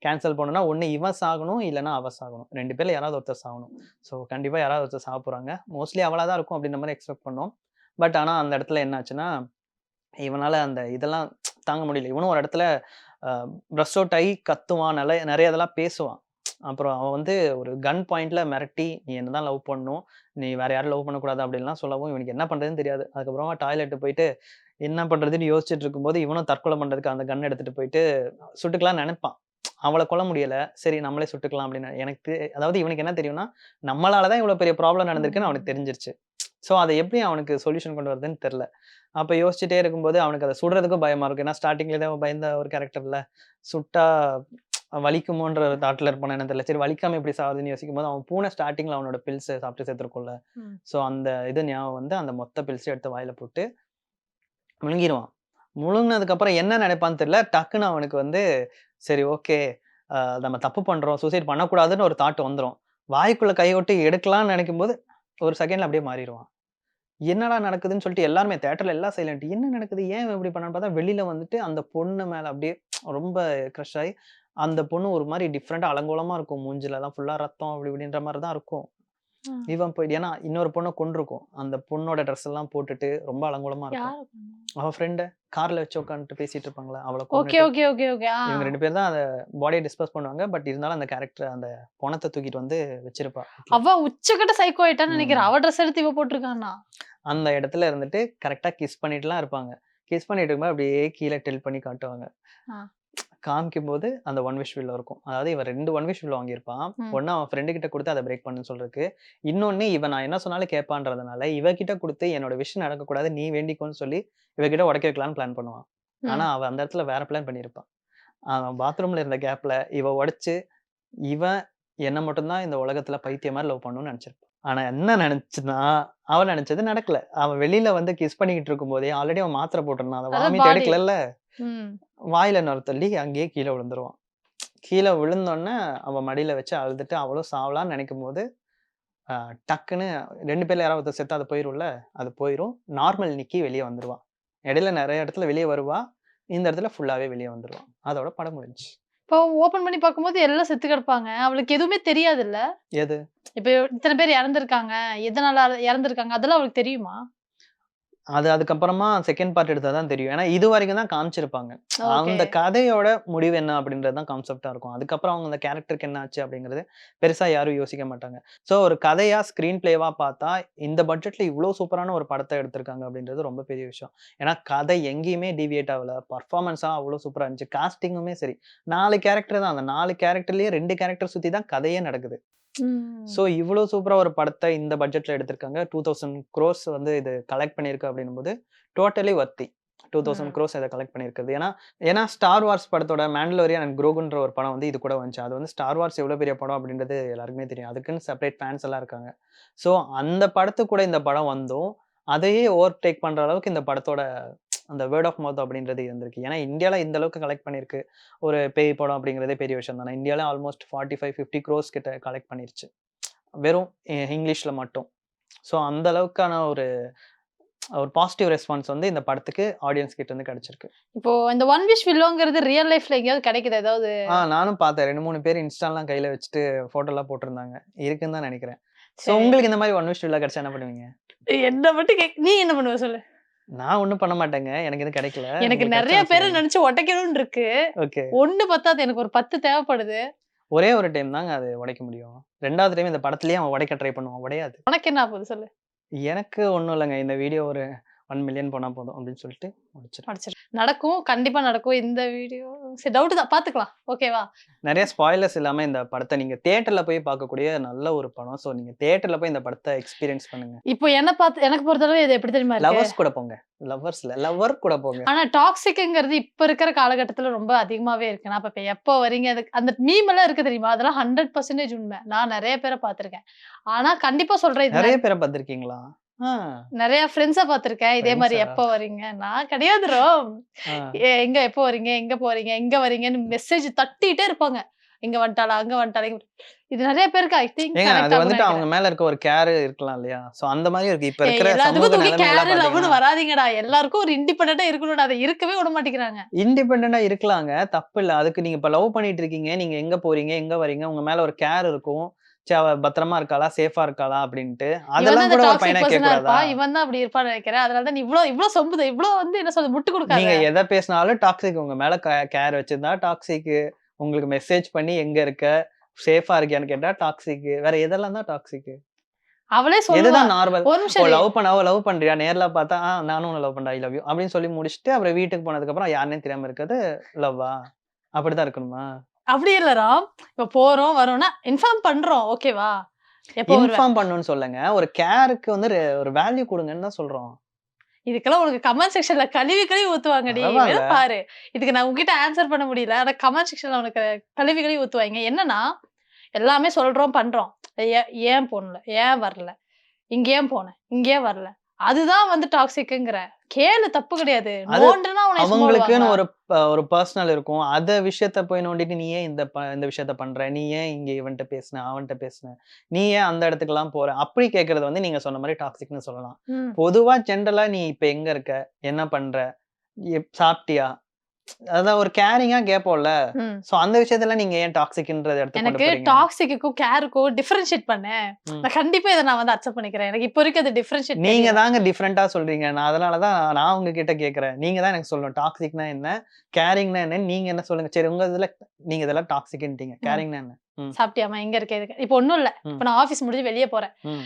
கேன்சல் பண்ணணும்னா ஒண்ணு இவன் சாகணும், இல்லைன்னா அவ சாகணும். 2 பேர்ல யாராவது ஒருத்தர் சாகணும். ஸோ கண்டிப்பா யாராவது ஒருத்தர் சாக போறாங்க. மோஸ்ட்லி அவளா தான் இருக்கும் அப்படின்ற மாதிரி எக்ஸ்பெக்ட் பண்ணோம். பட் ஆனா அந்த இடத்துல என்ன ஆச்சுன்னா இவனால அந்த இதெல்லாம் தாங்க முடியல. இவனும் ஒரு இடத்துல பிரஷ் அவுட் ஆகி கத்துவான், நிறைய இதெல்லாம் பேசுவான். அப்புறம் அவன் வந்து ஒரு கன் பாயிண்ட்ல மிரட்டி நீ என்னதான் லவ் பண்ணணும், நீ வேற யாரும் லவ் பண்ணக்கூடாது அப்படின்லாம் சொல்லவும் இவனுக்கு என்ன பண்றதுன்னு தெரியாது. அதுக்கப்புறமா டாய்லெட் போயிட்டு என்ன பண்றதுன்னு யோசிச்சுட்டு இருக்கும்போது இவனும் தற்கொலை பண்றதுக்கு அந்த கன் எடுத்துட்டு போயிட்டு சுட்டுக்கலாம்னு நினைப்பான். அவளை கொல்ல முடியல, சரி நம்மளே சுட்டுக்கலாம் அப்படின்னு. எனக்கு அதாவது இவனுக்கு என்ன தெரியும்னா நம்மளாலதான் இவ்வளவு பெரிய ப்ராப்ளம் நடந்திருக்குன்னு அவனுக்கு தெரிஞ்சிருச்சு. ஸோ அதை எப்படி அவனுக்கு சொல்யூஷன் கொண்டு வருதுன்னு தெரியல. அப்ப யோசிச்சுட்டே இருக்கும்போது அவனுக்கு அதை சுடுறதுக்கும் பயமா இருக்கும். ஏன்னா ஸ்டார்டிங்ல தான் பயந்த ஒரு கேரக்டர்ல சுட்டா வலிக்குமோன்ற ஒரு தாட்ல இருப்பானு என்ன தெரியல. சரி வலிக்காம எப்படி சாகுதுன்னு யோசிக்கும் போது அவன் பூனை ஸ்டார்டிங்ல அவனோட பில்ஸ் சாப்பிட்டு சேர்த்துருக்கும்ல. ஸோ அந்த இது ஞாபகம் வந்து அந்த மொத்த பில்ஸையும் எடுத்து வாயில போட்டு முழுங்கிடுவான். முழுங்கினதுக்கு அப்புறம் என்ன நினைப்பான்னு தெரியல. டக்குன்னு அவனுக்கு வந்து சரி ஓகே நம்ம தப்பு பண்றோம், சூசைட் பண்ணக்கூடாதுன்னு ஒரு தாட் வந்துடும். வாய்க்குள்ள கை விட்டு எடுக்கலாம்னு நினைக்கும் போது ஒரு செகண்ட்ல அப்படியே மாறிடுவான். என்னடா நடக்குதுன்னு சொல்லிட்டு எல்லாருமே தியேட்டர்ல எல்லாம் சைலண்ட். என்ன நடக்குது, ஏன் இப்படி பண்ணான்னு பார்த்தா வெளியில வந்துட்டு அந்த பொண்ணு மேல அப்படியே ரொம்ப க்ரஷ் ஆகி அந்த பொண்ணு ஒரு மாதிரி டிஃப்ரெண்டா அலங்கோலமா இருக்கும். மூஞ்சில எல்லாம் ஃபுல்லா ரத்தம் அப்படி இப்படின்ற மாதிரி தான் இருக்கும். இவன் போயிட்டு ஏன்னா இன்னொரு பொண்ணை கொண்டிருக்கும். அந்த பொண்ணோட ட்ரெஸ் எல்லாம் போட்டுட்டு ரொம்ப அலங்கோலமா இருக்கும். அவ ஃப்ரெண்ட கார்ல வச்சு உட்காந்துட்டு பேசிட்டு இருப்பாங்களா அவளை இவங்க 2 பேர் தான் அந்த பாடியை டிஸ்போஸ் பண்ணுவாங்க. பட் இருந்தாலும் அந்த கேரக்டர் அந்த பணத்தை தூக்கிட்டு வந்து வச்சிருப்பா. அவ உச்சக்கட்ட சைக்கோ ஆயிட்டான்னு நினைக்கிறேன். அவ ட்ரெஸ் எடுத்து இவ போட்டிருக்கானா அந்த இடத்துல இருந்துட்டு கரெக்டா கிஸ் பண்ணிட்டுலாம் இருப்பாங்க. கிஸ் பண்ணிட்டு இருக்கும்போது அப்படியே கீழே டெல் பண்ணி காட்டுவாங்க. காமிக்கும் போது அந்த 1 விஷ் வில் இருக்கும். அதாவது இவன் 2 1 விஷ் வில் வாங்கியிருப்பான். ஒன்னு அவன் ஃப்ரெண்டு கிட்ட கொடுத்து அதை பிரேக் பண்ணுன்னு சொல்றதுக்கு, இன்னொன்னு இவன் நான் என்ன சொன்னாலும் கேட்பான்றதுனால இவகிட்ட கொடுத்து என்னோட விஷ் நடக்கக்கூடாது நீ வேண்டிக்கோன்னு சொல்லி இவகிட்ட உடைக்க வைக்கலான்னு பிளான் பண்ணுவான். ஆனா அவன் அந்த இடத்துல வேற பிளான் பண்ணியிருப்பான். அவன் பாத்ரூம்ல இருந்த கேப்ல இவ உடைச்சு இவன் என்ன மட்டும்தான் இந்த உலகத்துல பைத்திய மாதிரி லவ் பண்ணணும்னு நினைச்சிருப்பான். ஆனா என்ன நினைச்சுன்னா அவன் நினைச்சது நடக்கல. அவன் வெளியில வந்து கிஸ் பண்ணிக்கிட்டு இருக்கும் போதே ஆல்ரெடி அவன் மாத்திரை போட்டிருந்தான். அதை வாமிட் எடுக்கல, வாயில நொறு தள்ளி அங்கேயே கீழே விழுந்துருவான். கீழே விழுந்தோடனே அவன் மடியில வச்சு அழுதுட்டு அவளும் சாவலான்னு நினைக்கும் போது டக்குன்னு 2 பேர்ல யாராவது செத்து அது போயிரும்ல, அது போயிரும். நார்மல் நிக்கி வெளியே வந்துருவான். இடையில நிறைய இடத்துல வெளியே வருவா, இந்த இடத்துல ஃபுல்லாவே வெளியே வந்துருவான். அதோட படம் முடிஞ்சு. இப்போ ஓபன் பண்ணி பார்க்கும்போது எல்லாம் செத்து கிடப்பாங்க. அவளுக்கு எதுவுமே தெரியாது இல்ல. எது இப்ப இத்தனை பேர் இறந்திருக்காங்க, எதனால இறந்திருக்காங்க அதெல்லாம் அவளுக்கு தெரியுமா? அது அதுக்கப்புறமா செகண்ட் பார்ட் எடுத்தாதான் தெரியும். ஏன்னா இது வரைக்கும் தான் காமிச்சிருப்பாங்க. அந்த கதையோட முடிவு என்ன அப்படின்றது தான் கான்செப்டா இருக்கும். அதுக்கப்புறம் அவங்க அந்த கேரக்டருக்கு என்ன ஆச்சு அப்படிங்கிறது பெருசா யாரும் யோசிக்க மாட்டாங்க. ஸோ ஒரு கதையா ஸ்கிரீன் பிளேவா பார்த்தா இந்த பட்ஜெட்ல இவ்வளவு சூப்பரான ஒரு படத்தை எடுத்திருக்காங்க அப்படின்றது ரொம்ப பெரிய விஷயம். ஏன்னா கதை எங்கேயுமே டிவியேட் ஆகல, பர்ஃபார்மன்ஸா அவ்வளவு சூப்பரா இருந்துச்சு. காஸ்டிங்குமே சரி 4 கேரக்டர் தான். அந்த 4 கேரக்டர்லயே 2 கேரக்டர் சுத்தி தான் கதையே நடக்குது. சோ இவ்வளவு சூப்பரா ஒரு படத்தை இந்த பட்ஜெட்ல எடுத்திருக்காங்க. 2000 crores வந்து இது கலெக்ட் பண்ணிருக்கு அப்படின்னும் போது டோட்டலி வர்த்தி. 2000 crores இதை கலெக்ட் பண்ணிருக்குது. ஏன்னா ஸ்டார் வார்ஸ் படத்தோட மேண்டலோரியன் அண்ட் குரோகுன்ற ஒரு படம் வந்து இது கூட வந்துச்சு. அது வந்து ஸ்டார் வார்ஸ் எவ்வளவு பெரிய படம் அப்படின்றது எல்லாருக்குமே தெரியும். அதுக்குன்னு செப்பரேட் ஃபேன்ஸ் எல்லாம் இருக்காங்க. சோ அந்த படத்துக்கு கூட இந்த படம் வந்தும் அதையே ஓவர் டேக் பண்ற அளவுக்கு இந்த படத்தோட அந்த வேர்ட் ஆஃப் மவுத் அப்படின்றது இருந்திருக்கு. ஏன்னா இந்தியாவில் இந்த அளவுக்கு கலெக்ட் பண்ணியிருக்கு. ஒரு பேய் படம் அப்படிங்கிறதே பெரிய விஷயம் தானே. இந்தியாவில் ஆல்மோஸ்ட் 45-50 crores கிட்ட கலெக்ட் பண்ணிருச்சு வெறும் இங்கிலீஷ்ல மட்டும். ஸோ அந்த அளவுக்கான ஒரு பாசிட்டிவ் ரெஸ்பான்ஸ் வந்து இந்த படத்துக்கு ஆடியன்ஸ் கிட்ட இருந்து கிடைச்சிருக்கு. இப்போ இந்த 1 விஷ் வில்லோங்கிறது ரியல் லைஃப்ல எங்கேயாவது கிடைக்குது ஏதாவது? நானும் பார்த்தேன். 2-3 பேர் இன்ஸ்டாலாம் கையில வச்சுட்டு போட்டோ எல்லாம் போட்டிருந்தாங்க. இருக்குன்னு தான் நினைக்கிறேன். ஸோ உங்களுக்கு இந்த மாதிரி 1 விஷ் வில்லா கிடைச்சா என்ன பண்ணுவீங்க? என்ன மட்டும் நீ என்ன பண்ணுவ சொல்லு? நான் ஒண்ணும் பண்ண மாட்டேங்க. எனக்கு இது கிடைக்கல. எனக்கு நிறைய பேரை நினைச்சு உடைக்கணும்னு இருக்கு. ஓகே. ஒண்ணு பத்தாது, எனக்கு ஒரு 10 தேவைப்படுது. ஒரே ஒரு டைம் தாங்க அது உடைக்க முடியும். 2வது டைம் இந்த படத்திலேயே அவன் உடைக்க ட்ரை பண்ணுவான். உடையாது. உனக்கு என்ன ஆகுது சொல்லு? எனக்கு ஒண்ணும் இல்லங்க. இந்த வீடியோ ஒரு 1 மில்லியன் போனா போதும் அப்படின்னு சொல்லிட்டு முடிச்சிருவேன். படிச்சிரு. நடக்கும். கண்டிப்பா நடக்கும். இந்த வீடியோ சரி டவுட் தான். பாத்துக்கலாம். ஓகேவா? நெறைய ஸ்பாய்லர்ஸ் இல்லாம இந்த படத்த நீங்க தியேட்டர்ல போய் பார்க்கக்கூடிய நல்ல ஒரு படம். ஸோ நீங்க தியேட்டர்ல போய் இந்த படத்த எக்ஸ்பீரியன்ஸ் பண்ணுங்க. இப்போ எனக்கு பொறுத்தளவு இது எப்படி தெரியுமா இருக்கு? லவர்ஸ் கூட போங்க. லவர் கூட போங்க. ஆனா டாக்ஸிக்ங்கிறது இப்ப இருக்கிற காலகட்டத்துல ரொம்ப அதிகமாவே இருக்கு. நான் இப்ப எப்போ வரீங்க அந்த மீம் எல்லாம் இருக்கு தெரியுமா? அதெல்லாம் 100% உண்மை. நான் நிறைய பேரை பார்த்திருக்கேன். ஆனா கண்டிப்பா சொல்றேன் இது நெறைய பேரை பார்த்திருக்கீங்களா? நிறைய ஃப்ரெண்ட்ஸ பார்த்திருக்கேன். இதே மாதிரி ஃப்ரெண்ட்ஸா? எப்போ வரீங்க? நான் கிடையாது ரோம். ஆ. எங்க எப்போ வரீங்க? எங்க போறீங்க? எங்க வரீங்கன்னு மெசேஜ் தட்டிட்டே இருப்பாங்க. இங்க வந்துட்டாளா? அங்க வந்துட்டாளா? இது நிறைய பேருக்கு ஐ திங்க் ஏங்க கனெக்ட் அது ஆகும் வந்துட்டு அவங்க நினைக்கிறேன். மேல இருக்க ஒரு கேர் இருக்கலாம் இல்லையா? சோ அந்த மாதிரி இருக்கு. இப்ப இருக்கிற எல்லாத்துக்கும் சமூக தூக்கி நிலைமையெல்லாம் கேர் லவ்னு பாத்தீங்கன்னா வராதீங்கடா. எல்லாருக்கும் ஒரு இண்டிபெண்டன்டா இருக்கணும்டா. அதை இருக்கவே விட மாட்டேங்கிறாங்க. இண்டிபெண்டன்டா இருக்கலாங்க. தப்பு இல்ல. அதுக்கு நீங்க இப்ப லவ் பண்ணிட்டு இருக்கீங்க. நீங்க எங்க போறீங்க? எங்க வரீங்க? உங்க மேல ஒரு கேர் இருக்கும். சரி அவ பத்திரமா இருக்காளா? சேஃபா இருக்காளா? அப்படின்ட்டு. இவன் தான் அதெல்லாம் அந்த கூட ஒரு டாக்ஸிக் பையனா பர்சனா கேட்கக்கூடாதா? இருப்பான். இவன் தான் அப்படி இருப்பான்னு நினைக்கிறேன். அதனால தான் நீ இவ்ளோ சொம்புது. இவ்ளோ என்ன சொல்றது முட்டு கொடுக்காத. நீங்க எத பேசினாலும் டாக்ஸிக். உங்க மேல கேர் வச்சிருந்தா டாக்ஸிக். உங்களுக்கு மெசேஜ் பண்ணி எங்க இருக்க? சேஃபா இருக்கியான்னு கேட்டா டாக்ஸிக். வேற எதெல்லாம் தான் டாக்ஸிக்? அவளே சொல்லுவா. எதுதான் நார்மல்? ஒரு நிமிஷம் இரு. லவ் பண்றியா? நேர்ல பார்த்தா நானும் உன்ன லவ் பண்றேன். ஐ லவ் யூ அப்படின்னு சொல்லி முடிச்சுட்டு அப்புறம் வீட்டுக்கு போனதுக்கு அப்புறம் யாருன்னே தெரியாம இருக்கிறது லவ்வா? அப்படிதான் இருக்கணுமா? அப்படி இல்ல ராம். இப்ப போறோம் வரோம்னா இன்ஃபார்ம் பண்றோம். ஓகேவா? எப்போ வருவ? இன்ஃபார்ம் பண்ணணும்னு சொல்லுங்க. ஒரு கேருக்கு வந்து ஒரு வேல்யூ கொடுங்கன்னு தான் சொல்றோம். இதுக்கெல்லாம் உனக்கு கமெண்ட் செக்ஷன்ல கழுவி ஊத்துவாங்கடி. பரவால்ல. வேணா பாரு. இதுக்கு நான் உங்ககிட்ட ஆன்சர் பண்ண முடியல. ஆனா கமெண்ட் செக்ஷன்ல உனக்கு கழுவி ஊத்துவாங்க. என்னன்னா எல்லாமே சொல்றோம் பண்றோம். ஏன் போனல? ஏன் வரல? இங்க ஏன் போனேன்? இங்க ஏன் வரல? அதுதான் வந்து டாக்ஸிக்ங்கிற. கேளு தப்பு கிடையாது. அது நோண்டுனா உன்னை சும்மா அவங்களுக்குன்னு விடுவாங்களா? ஒரு பர்சனல் இருக்கும். அத விஷயத்த போய் நோண்டிட்டு நீ ஏன் இந்த விஷயத்த பண்ற? நீ ஏன் இங்க இவன்ட்ட பேசுன? அவன்ட்ட பேசுன? நீ ஏன் அந்த இடத்துக்குலாம் போற? அப்படி கேட்கறது வந்து நீங்க சொன்ன மாரி டாக்ஸிக்ன்னு சொல்லலாம். ம். பொதுவா ஜெனரலா நீ இப்ப எங்க இருக்க? என்ன பண்ற? சாப்பிட்டியா? அதான் ஒரு கேரிங்கா கேட்போம்ல. ம். சோ அந்த விஷயத்துல நீங்க ஏன் டாக்ஸிக்ன்ற இடத்துக்கு கொண்டு எனக்கு போறீங்க? டாக்ஸிக்குக்கும் கேருக்கும் டிஃபரன்ஷியேட் பண்ணேன். ம். நான் கண்டிப்பா இத நான் வந்து அக்செப்ட் பண்ணிக்கிறேன். எனக்கு இப்போ வரைக்கும் அது டிஃபரன்ஷியேட் நீங்க தெரியல. தாங்க டிஃபரெண்டா சொல்றீங்க. நான் அதனால தான் நான் உங்ககிட்ட கேட்கிறேன். நீங்க தான் எனக்கு சொல்லணும். டாக்ஸிக்னா என்ன? கேரிங்னா என்னன்னு நீங்க என்ன சொல்லுங்க. சரி உங்க இதுல நீங்க இதெல்லாம் டாக்ஸிக்ன்ட்டீங்க. கேரிங்னா என்ன? ம். சாப்பிட்டியாமா? எங்க இருக்க? எதுக்கு? இப்போ ஒண்ணும் இல்ல. ம். இப்ப நான் ஆபீஸ் முடிஞ்சு வெளிய போறேன். ம்.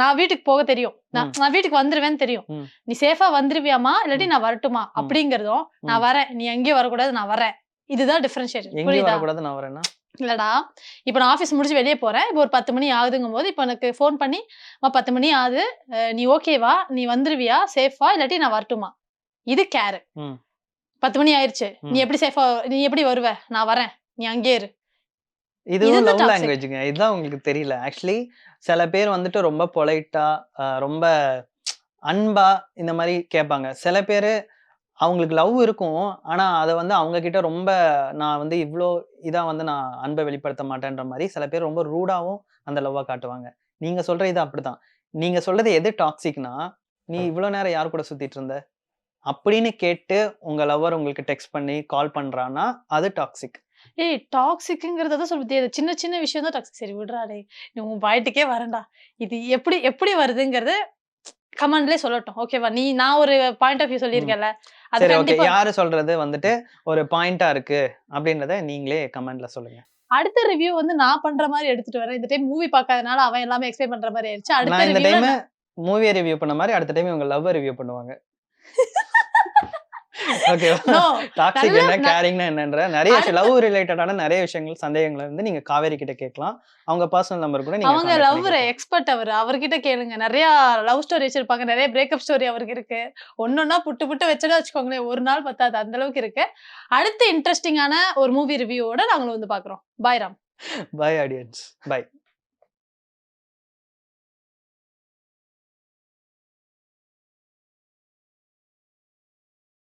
நான் வீட்டுக்கு போக தெரியும். ம். நான் வீட்டுக்கு வந்துருவேன்னு தெரியும். ம். நீ சேஃபா வந்துருவியாமா? இல்லாட்டி ம். நான் வரட்டுமா? ம். அப்படிங்கிறதும் நான் ம். வரேன். நீ எங்கேயும் வரக்கூடாது. நான் வரேன். இதுதான் டிஃபரன்ஷியேஷன். எங்கேயும் புரியுதா? வரக்கூடாது நான் வரேன்னா? இல்லடா. இப்ப நான் ஆபீஸ் முடிஞ்சு வெளிய போறேன். இப்போ ஒரு 10 மணி ஆகுதுங்கும்போது, இப்ப எனக்கு ஃபோன் பண்ணி, "அம்மா 10 மணி ஆகுது. நீ ஓகேவா? நீ வந்துருவியா? சேஃபா? இல்லாட்டி நான் வரட்டுமா?" இது கேர். ம். 10 மணி ஆயிருச்சு. ம். நீ எப்படி வருவ? நான் வரேன். நீ அங்கேயே இரு. இதுவும் இதுதான் லவ் டாக்ஸிக். லாங்குவேஜ்ங்க. இதுதான் உங்களுக்கு தெரியல. ஆக்சுவலி சில பேர் வந்துட்டு ரொம்ப பொலைட்டா, ரொம்ப அன்பா இந்த மாரி கேட்பாங்க. சில பேரு அவங்களுக்கு லவ் இருக்கும். ஆனா அத வந்து அவங்க கிட்ட ரொம்ப நான் வந்து இவ்ளோ இதா வந்து நான் அன்ப வெளிப்படுத்த மாட்டேன்ற மாரி சில பேர் ரொம்ப ரூடாவும் அந்த லவ்வ காட்டுவாங்க. நீங்க சொல்ற இது அப்படிதான். நீங்க சொல்றது எது டாக்ஸிக்னா, "நீ இவ்ளோ நேரம் யார் கூட சுத்திட்டு இருந்த?" அப்படின்னு கேட்டு உங்க லவ்வர் உங்களுக்கு டெக்ஸ்ட் பண்ணி கால் பண்றான்னா, அது டாக்ஸிக். ஏய் டாக்ஸிக்ங்கிறத தான் சொல்லுது. சின்ன சின்ன விஷயம் தான் டாக்ஸிக். சரி விடுறா டேய். நீ உன் பாயிண்ட்டுக்கே வரேன்டா. இது எப்படி வருதுங்கிறது கமெண்ட்லயே சொல்லட்டும். ஓகேவா? நான் ஒரு பாயிண்ட் ஆஃப் வியூ ம். சொல்லியிருக்கேன்ல. அது சரி ஓகே. கண்டிப்பா யாரு சொல்றது வந்துட்டு ஒரு பாயிண்ட்டா இருக்கு அப்படின்றத நீங்களே கமெண்ட்ல சொல்லுங்க. அடுத்த ரிவ்யூ வந்து நான் பண்ற மாரி எடுத்துட்டு வரேன். இந்த டைம் மூவி பார்க்காதனால அவன் எல்லாமே எக்ஸ்பிளைன் பண்ற மாரி ஆயிருச்சு. அடுத்த நான் இந்த ரிவ்யூல டைம் மூவிய ரிவ்யூ பண்ண மாரி அடுத்த டைம் உங்க லவ்வ ரிவ்யூ பண்ணுவாங்க. ஓகேவா? நோ. டாக்ஸிக் நல்ல என்ன, ந கேரிங்னா என்னன்ற நெறைய அடுத்த லவ் ரிலேட்டடான நெறைய விஷயங்கள், சந்தேகங்கள வந்து நீங்க காவேரி கிட்ட கேட்கலாம். அவங்க பர்சனல் நம்பர் கூட நீங்க அவங்க கான்டாக்ட் பண்ணி லவ்வர் கேட்கலாம். எக்ஸ்பர்ட் அவரு. அவர்கிட்ட கேளுங்க. நெறைய லவ் ஸ்டோரி வச்சிருப்பாங்க. நெறைய பிரேக்கப் ஸ்டோரி அவருக்கு இருக்கு. ஒண்ணொன்னா புட்டு வச்சதா வச்சுக்கோங்களேன். ஒரு நாள் பத்தாது. அந்த அளவுக்கு இருக்கு. அடுத்த இன்ட்ரஸ்டிங்கான ஒரு மூவி ரிவ்யூவோட நாங்களும் வந்து பார்க்குறோம். Bye Ram. Bye audience. By.